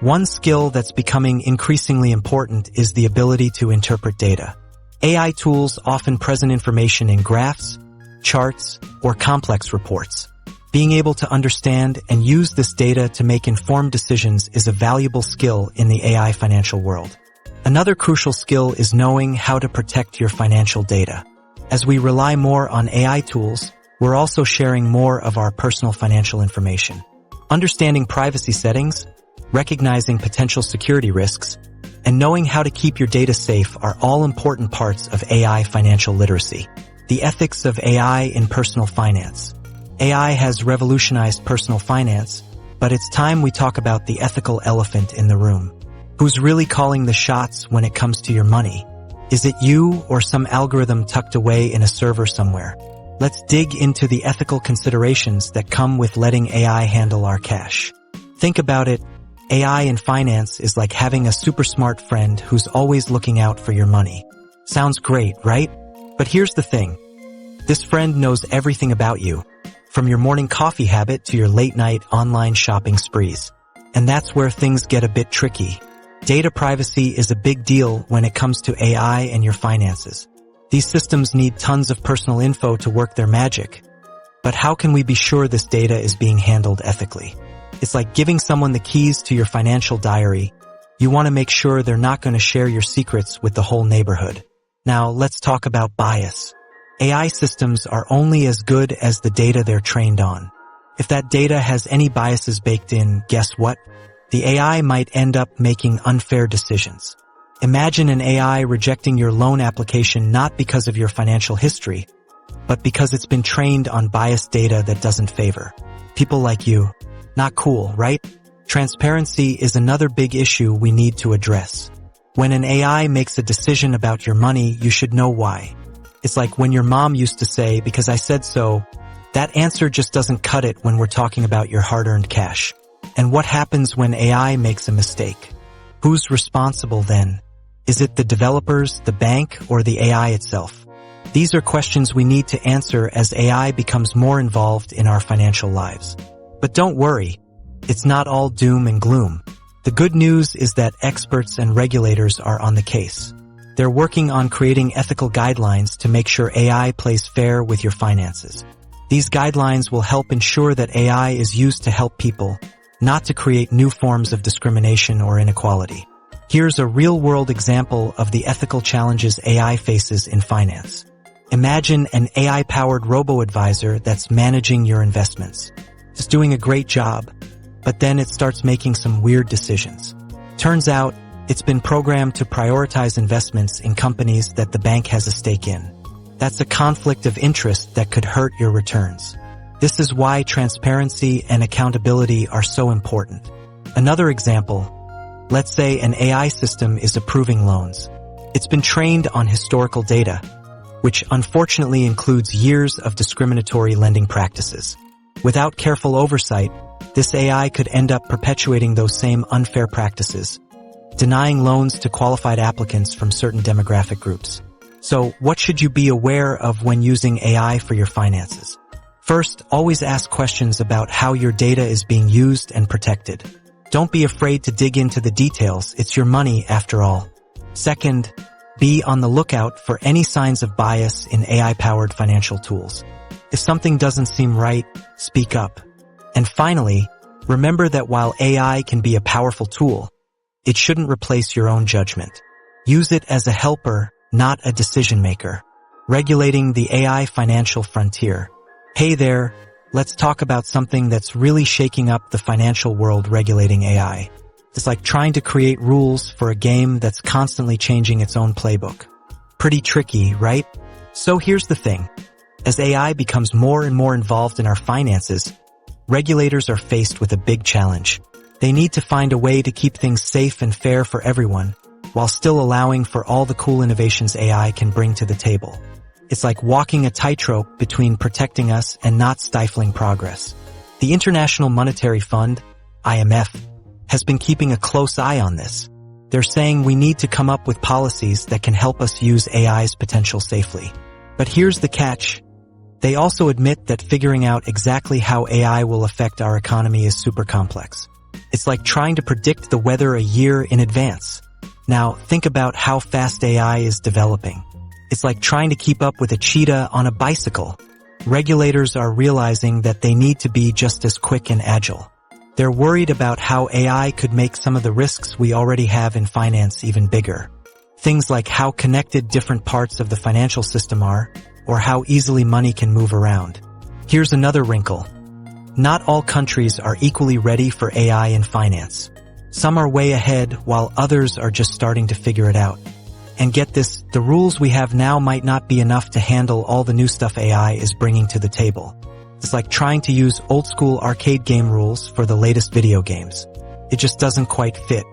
One skill that's becoming increasingly important is the ability to interpret data. AI tools often present information in graphs, charts, or complex reports. Being able to understand and use this data to make informed decisions is a valuable skill in the AI financial world. Another crucial skill is knowing how to protect your financial data. As we rely more on AI tools, we're also sharing more of our personal financial information. Understanding privacy settings, recognizing potential security risks, and knowing how to keep your data safe are all important parts of AI financial literacy. The ethics of AI in personal finance. AI has revolutionized personal finance, but it's time we talk about the ethical elephant in the room. Who's really calling the shots when it comes to your money? Is it you or some algorithm tucked away in a server somewhere? Let's dig into the ethical considerations that come with letting AI handle our cash. Think about it. AI in finance is like having a super smart friend who's always looking out for your money. Sounds great, right? But here's the thing. This friend knows everything about you, from your morning coffee habit to your late-night online shopping sprees. And that's where things get a bit tricky. Data privacy is a big deal when it comes to AI and your finances. These systems need tons of personal info to work their magic. But how can we be sure this data is being handled ethically? It's like giving someone the keys to your financial diary. You want to make sure they're not going to share your secrets with the whole neighborhood. Now, let's talk about bias. AI systems are only as good as the data they're trained on. If that data has any biases baked in, guess what? The AI might end up making unfair decisions. Imagine an AI rejecting your loan application not because of your financial history, but because it's been trained on biased data that doesn't favor people like you. Not cool, right? Transparency is another big issue we need to address. When an AI makes a decision about your money, you should know why. It's like when your mom used to say, "Because I said so." That answer just doesn't cut it when we're talking about your hard-earned cash. And what happens when AI makes a mistake? Who's responsible then? Is it the developers, the bank, or the AI itself? These are questions we need to answer as AI becomes more involved in our financial lives. But don't worry, it's not all doom and gloom. The good news is that experts and regulators are on the case. They're working on creating ethical guidelines to make sure AI plays fair with your finances. These guidelines will help ensure that AI is used to help people, not to create new forms of discrimination or inequality. Here's a real-world example of the ethical challenges AI faces in finance. Imagine an AI-powered robo-advisor that's managing your investments. It's doing a great job, but then it starts making some weird decisions. Turns out, it's been programmed to prioritize investments in companies that the bank has a stake in. That's a conflict of interest that could hurt your returns. This is why transparency and accountability are so important. Another example, let's say an AI system is approving loans. It's been trained on historical data, which unfortunately includes years of discriminatory lending practices. Without careful oversight, this AI could end up perpetuating those same unfair practices, denying loans to qualified applicants from certain demographic groups. So, what should you be aware of when using AI for your finances? First, always ask questions about how your data is being used and protected. Don't be afraid to dig into the details, it's your money after all. Second, be on the lookout for any signs of bias in AI-powered financial tools. If something doesn't seem right, speak up. And finally, remember that while AI can be a powerful tool, it shouldn't replace your own judgment. Use it as a helper, not a decision maker. Regulating the AI financial frontier. Hey there, let's talk about something that's really shaking up the financial world: regulating AI. It's like trying to create rules for a game that's constantly changing its own playbook. Pretty tricky, right? So here's the thing. As AI becomes more and more involved in our finances, regulators are faced with a big challenge. They need to find a way to keep things safe and fair for everyone, while still allowing for all the cool innovations AI can bring to the table. It's like walking a tightrope between protecting us and not stifling progress. The International Monetary Fund, IMF, has been keeping a close eye on this. They're saying we need to come up with policies that can help us use AI's potential safely. But here's the catch. They also admit that figuring out exactly how AI will affect our economy is super complex. It's like trying to predict the weather a year in advance. Now, think about how fast AI is developing. It's like trying to keep up with a cheetah on a bicycle. Regulators are realizing that they need to be just as quick and agile. They're worried about how AI could make some of the risks we already have in finance even bigger. Things like how connected different parts of the financial system are, or how easily money can move around. Here's another wrinkle. Not all countries are equally ready for AI in finance. Some are way ahead, while others are just starting to figure it out. And get this, the rules we have now might not be enough to handle all the new stuff AI is bringing to the table. It's like trying to use old-school arcade game rules for the latest video games. It just doesn't quite fit.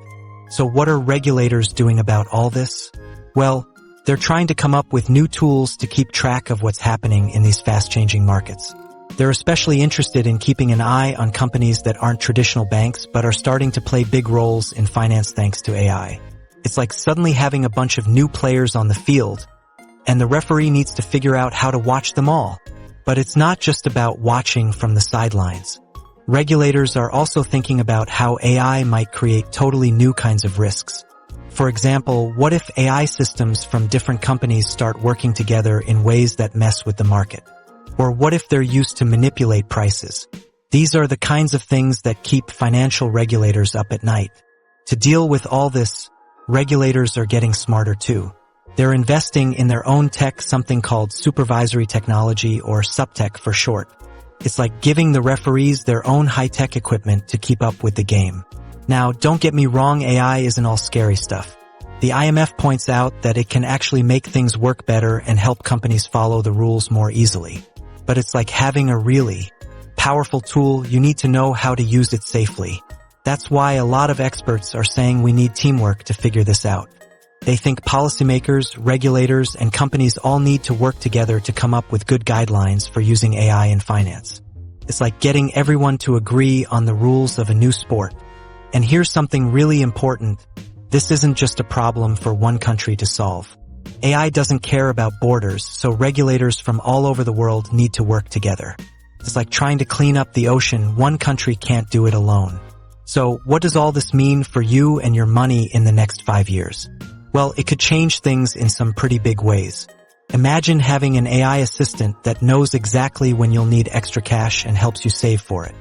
So what are regulators doing about all this? Well, they're trying to come up with new tools to keep track of what's happening in these fast-changing markets. They're especially interested in keeping an eye on companies that aren't traditional banks but are starting to play big roles in finance thanks to AI. It's like suddenly having a bunch of new players on the field, and the referee needs to figure out how to watch them all. But it's not just about watching from the sidelines. Regulators are also thinking about how AI might create totally new kinds of risks. For example, what if AI systems from different companies start working together in ways that mess with the market? Or what if they're used to manipulate prices? These are the kinds of things that keep financial regulators up at night. To deal with all this, regulators are getting smarter too. They're investing in their own tech, something called supervisory technology, or subtech for short. It's like giving the referees their own high-tech equipment to keep up with the game. Now, don't get me wrong, AI isn't all scary stuff. The IMF points out that it can actually make things work better and help companies follow the rules more easily. But it's like having a really powerful tool, you need to know how to use it safely. That's why a lot of experts are saying we need teamwork to figure this out. They think policymakers, regulators, and companies all need to work together to come up with good guidelines for using AI in finance. It's like getting everyone to agree on the rules of a new sport. And here's something really important. This isn't just a problem for one country to solve. AI doesn't care about borders, so regulators from all over the world need to work together. It's like trying to clean up the ocean. One country can't do it alone. So what does all this mean for you and your money in the next 5 years? Well, it could change things in some pretty big ways. Imagine having an AI assistant that knows exactly when you'll need extra cash and helps you save for it.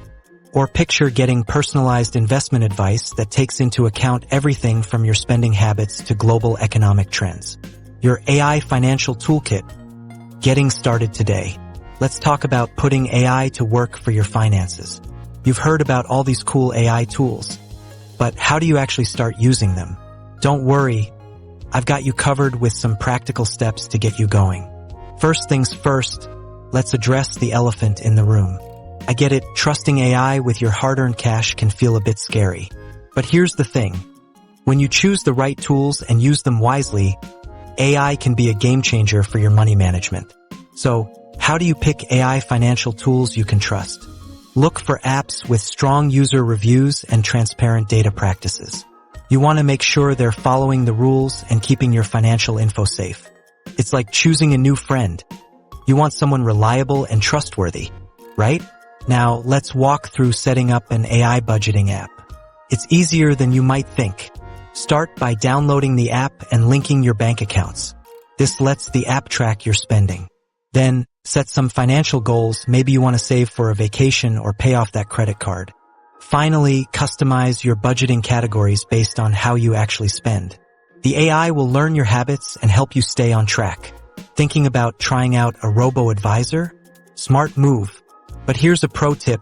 Or picture getting personalized investment advice that takes into account everything from your spending habits to global economic trends. Your AI financial toolkit. Getting started today. Let's talk about putting AI to work for your finances. You've heard about all these cool AI tools, but how do you actually start using them? Don't worry, I've got you covered with some practical steps to get you going. First things first, let's address the elephant in the room. I get it, trusting AI with your hard-earned cash can feel a bit scary. But here's the thing. When you choose the right tools and use them wisely, AI can be a game changer for your money management. So, how do you pick AI financial tools you can trust? Look for apps with strong user reviews and transparent data practices. You want to make sure they're following the rules and keeping your financial info safe. It's like choosing a new friend. You want someone reliable and trustworthy, right? Now, let's walk through setting up an AI budgeting app. It's easier than you might think. Start by downloading the app and linking your bank accounts. This lets the app track your spending. Then, set some financial goals. Maybe you want to save for a vacation or pay off that credit card. Finally, customize your budgeting categories based on how you actually spend. The AI will learn your habits and help you stay on track. Thinking about trying out a robo-advisor? Smart move. But here's a pro tip.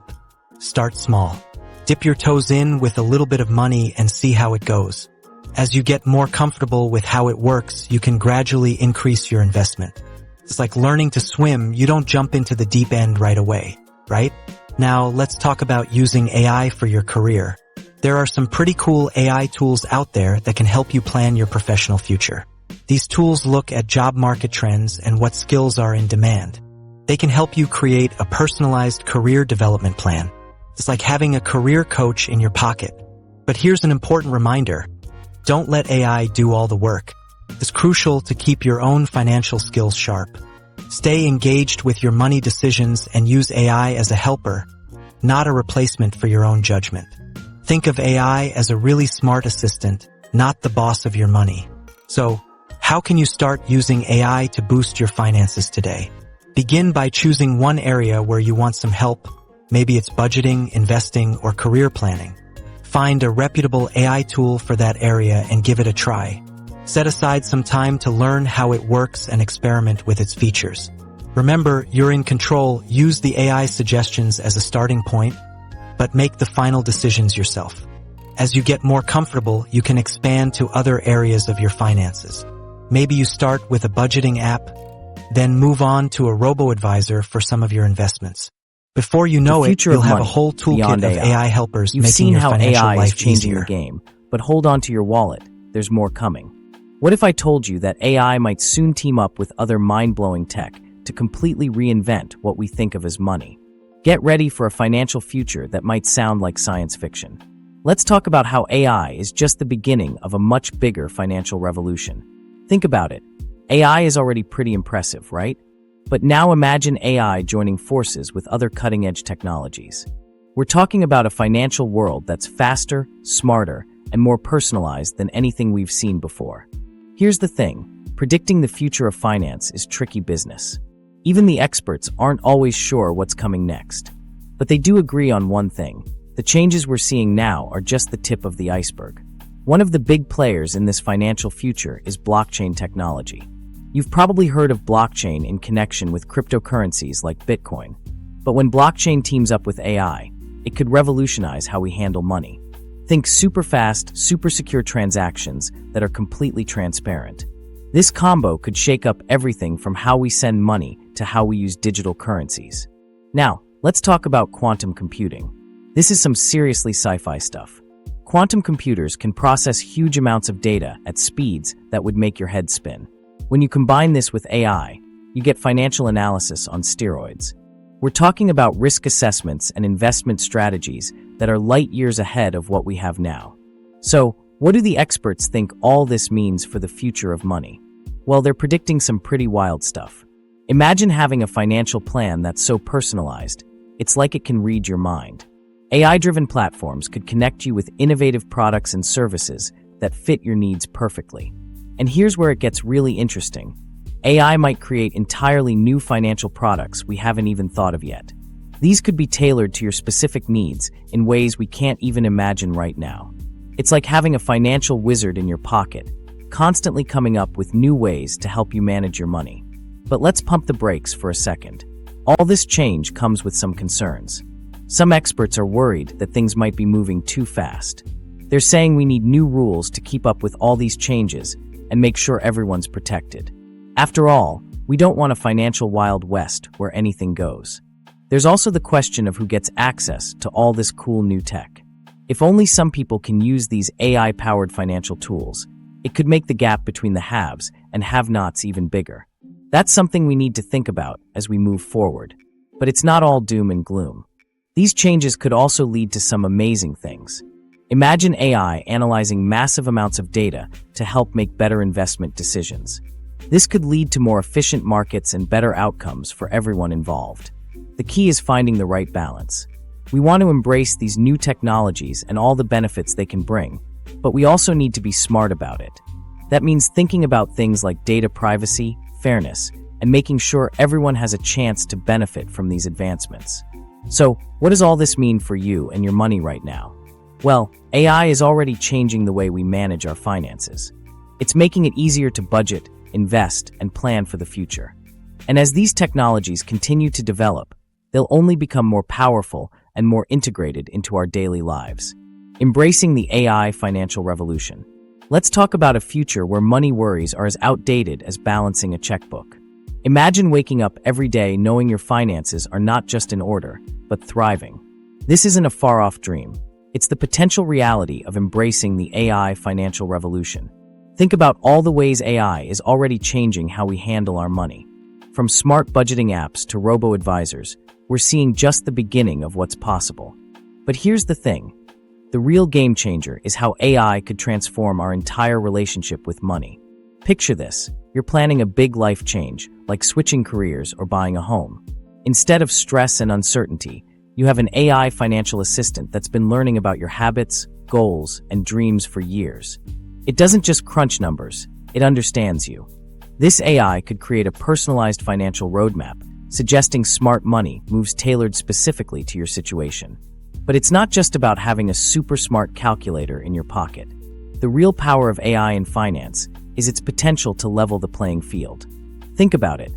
Start small. Dip your toes in with a little bit of money and see how it goes. As you get more comfortable with how it works, you can gradually increase your investment. It's like learning to swim. You don't jump into the deep end right away, right? Now, let's talk about using AI for your career. There are some pretty cool AI tools out there that can help you plan your professional future. These tools look at job market trends and what skills are in demand. They can help you create a personalized career development plan. It's like having a career coach in your pocket. But here's an important reminder. Don't let AI do all the work. It's crucial to keep your own financial skills sharp. Stay engaged with your money decisions and use AI as a helper, not a replacement for your own judgment. Think of AI as a really smart assistant, not the boss of your money. So, how can you start using AI to boost your finances today? Begin by choosing one area where you want some help. Maybe it's budgeting, investing, or career planning. Find a reputable AI tool for that area and give it a try. Set aside some time to learn how it works and experiment with its features. Remember, you're in control. Use the AI suggestions as a starting point, but make the final decisions yourself. As you get more comfortable, you can expand to other areas of your finances. Maybe you start with a budgeting app, then move on to a robo-advisor for some of your investments. Before you know it, you'll have a whole toolkit of AI helpers making your financial life easier. You've seen how AI is changing the game, but hold on to your wallet. There's more coming. What if I told you that AI might soon team up with other mind-blowing tech to completely reinvent what we think of as money? Get ready for a financial future that might sound like science fiction. Let's talk about how AI is just the beginning of a much bigger financial revolution. Think about it. AI is already pretty impressive, right? But now imagine AI joining forces with other cutting-edge technologies. We're talking about a financial world that's faster, smarter, and more personalized than anything we've seen before. Here's the thing, predicting the future of finance is tricky business. Even the experts aren't always sure what's coming next. But they do agree on one thing. The changes we're seeing now are just the tip of the iceberg. One of the big players in this financial future is blockchain technology. You've probably heard of blockchain in connection with cryptocurrencies like Bitcoin. But when blockchain teams up with AI, it could revolutionize how we handle money. Think super fast, super secure transactions that are completely transparent. This combo could shake up everything from how we send money to how we use digital currencies. Now, let's talk about quantum computing. This is some seriously sci-fi stuff. Quantum computers can process huge amounts of data at speeds that would make your head spin. When you combine this with AI, you get financial analysis on steroids. We're talking about risk assessments and investment strategies that are light years ahead of what we have now. So, what do the experts think all this means for the future of money? Well, they're predicting some pretty wild stuff. Imagine having a financial plan that's so personalized, it's like it can read your mind. AI-driven platforms could connect you with innovative products and services that fit your needs perfectly. And here's where it gets really interesting. AI might create entirely new financial products we haven't even thought of yet. These could be tailored to your specific needs in ways we can't even imagine right now. It's like having a financial wizard in your pocket, constantly coming up with new ways to help you manage your money. But let's pump the brakes for a second. All this change comes with some concerns. Some experts are worried that things might be moving too fast. They're saying we need new rules to keep up with all these changes and make sure everyone's protected. After all, we don't want a financial Wild West where anything goes. There's also the question of who gets access to all this cool new tech. If only some people can use these AI-powered financial tools, it could make the gap between the haves and have-nots even bigger. That's something we need to think about as we move forward. But it's not all doom and gloom. These changes could also lead to some amazing things. Imagine AI analyzing massive amounts of data to help make better investment decisions. This could lead to more efficient markets and better outcomes for everyone involved. The key is finding the right balance. We want to embrace these new technologies and all the benefits they can bring, but we also need to be smart about it. That means thinking about things like data privacy, fairness, and making sure everyone has a chance to benefit from these advancements. So, what does all this mean for you and your money right now? Well, AI is already changing the way we manage our finances. It's making it easier to budget, invest, and plan for the future. And as these technologies continue to develop, they'll only become more powerful and more integrated into our daily lives. Embracing the AI financial revolution. Let's talk about a future where money worries are as outdated as balancing a checkbook. Imagine waking up every day knowing your finances are not just in order, but thriving. This isn't a far-off dream. It's the potential reality of embracing the AI financial revolution. Think about all the ways AI is already changing how we handle our money. From smart budgeting apps to robo-advisors, we're seeing just the beginning of what's possible. But here's the thing. The real game changer is how AI could transform our entire relationship with money. Picture this. You're planning a big life change, like switching careers or buying a home. Instead of stress and uncertainty, you have an AI financial assistant that's been learning about your habits, goals, and dreams for years. It doesn't just crunch numbers, it understands you. This AI could create a personalized financial roadmap, suggesting smart money moves tailored specifically to your situation. But it's not just about having a super smart calculator in your pocket. The real power of AI in finance is its potential to level the playing field. Think about it.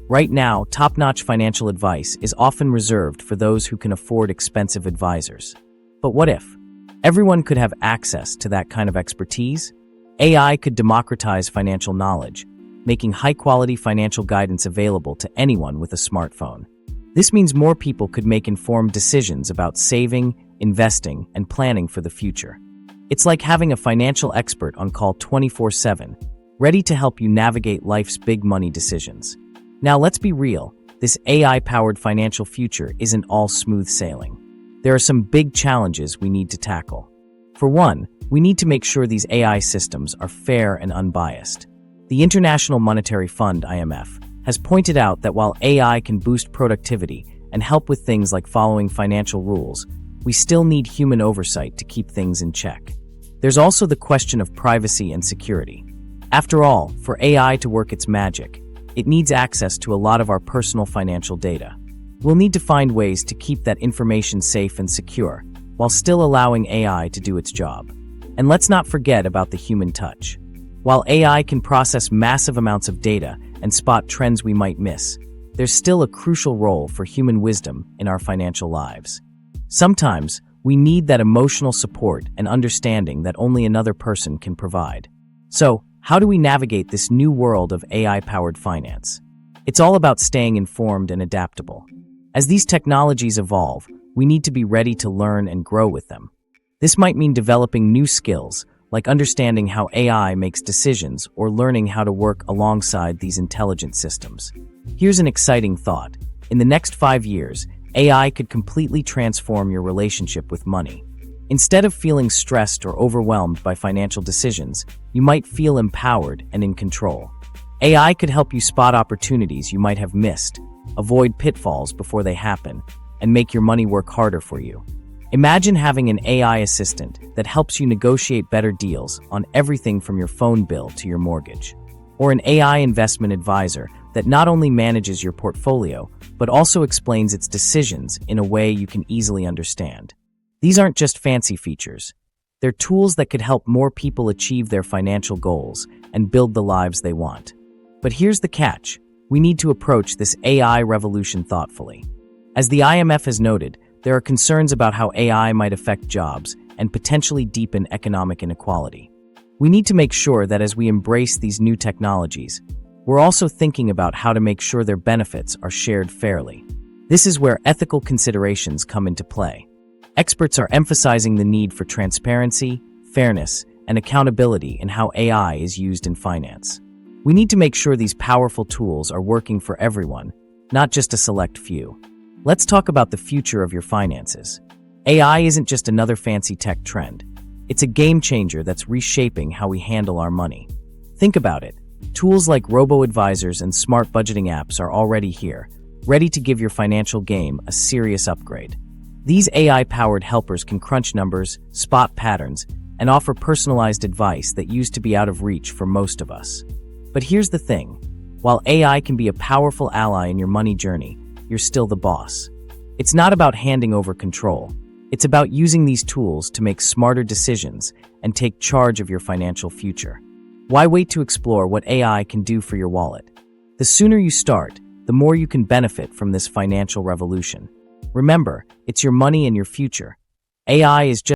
Right now, top-notch financial advice is often reserved for those who can afford expensive advisors. But what if everyone could have access to that kind of expertise? AI could democratize financial knowledge, making high-quality financial guidance available to anyone with a smartphone. This means more people could make informed decisions about saving, investing, and planning for the future. It's like having a financial expert on call 24/7, ready to help you navigate life's big money decisions. Now, let's be real, this AI-powered financial future isn't all smooth sailing. There are some big challenges we need to tackle. For one, we need to make sure these AI systems are fair and unbiased. The International Monetary Fund, IMF, has pointed out that while AI can boost productivity and help with things like following financial rules, we still need human oversight to keep things in check. There's also the question of privacy and security. After all, for AI to work its magic, it needs access to a lot of our personal financial data. We'll need to find ways to keep that information safe and secure, while still allowing AI to do its job. And let's not forget about the human touch. While AI can process massive amounts of data and spot trends we might miss, there's still a crucial role for human wisdom in our financial lives. Sometimes, we need that emotional support and understanding that only another person can provide. So, how do we navigate this new world of AI-powered finance? It's all about staying informed and adaptable. As these technologies evolve, we need to be ready to learn and grow with them. This might mean developing new skills, like understanding how AI makes decisions or learning how to work alongside these intelligent systems. Here's an exciting thought. In the next 5 years, AI could completely transform your relationship with money. Instead of feeling stressed or overwhelmed by financial decisions, you might feel empowered and in control. AI could help you spot opportunities you might have missed, avoid pitfalls before they happen, and make your money work harder for you. Imagine having an AI assistant that helps you negotiate better deals on everything from your phone bill to your mortgage. Or an AI investment advisor that not only manages your portfolio, but also explains its decisions in a way you can easily understand. These aren't just fancy features. They're tools that could help more people achieve their financial goals and build the lives they want. But here's the catch. We need to approach this AI revolution thoughtfully. As the IMF has noted, there are concerns about how AI might affect jobs and potentially deepen economic inequality. We need to make sure that as we embrace these new technologies, we're also thinking about how to make sure their benefits are shared fairly. This is where ethical considerations come into play. Experts are emphasizing the need for transparency, fairness, and accountability in how AI is used in finance. We need to make sure these powerful tools are working for everyone, not just a select few. Let's talk about the future of your finances. AI isn't just another fancy tech trend. It's a game changer that's reshaping how we handle our money. Think about it. Tools like Robo-advisors and smart budgeting apps are already here, ready to give your financial game a serious upgrade. These AI-powered helpers can crunch numbers, spot patterns, and offer personalized advice that used to be out of reach for most of us. But here's the thing. While AI can be a powerful ally in your money journey, you're still the boss. It's not about handing over control. It's about using these tools to make smarter decisions and take charge of your financial future. Why wait to explore what AI can do for your wallet? The sooner you start, the more you can benefit from this financial revolution. Remember, it's your money and your future. AI is just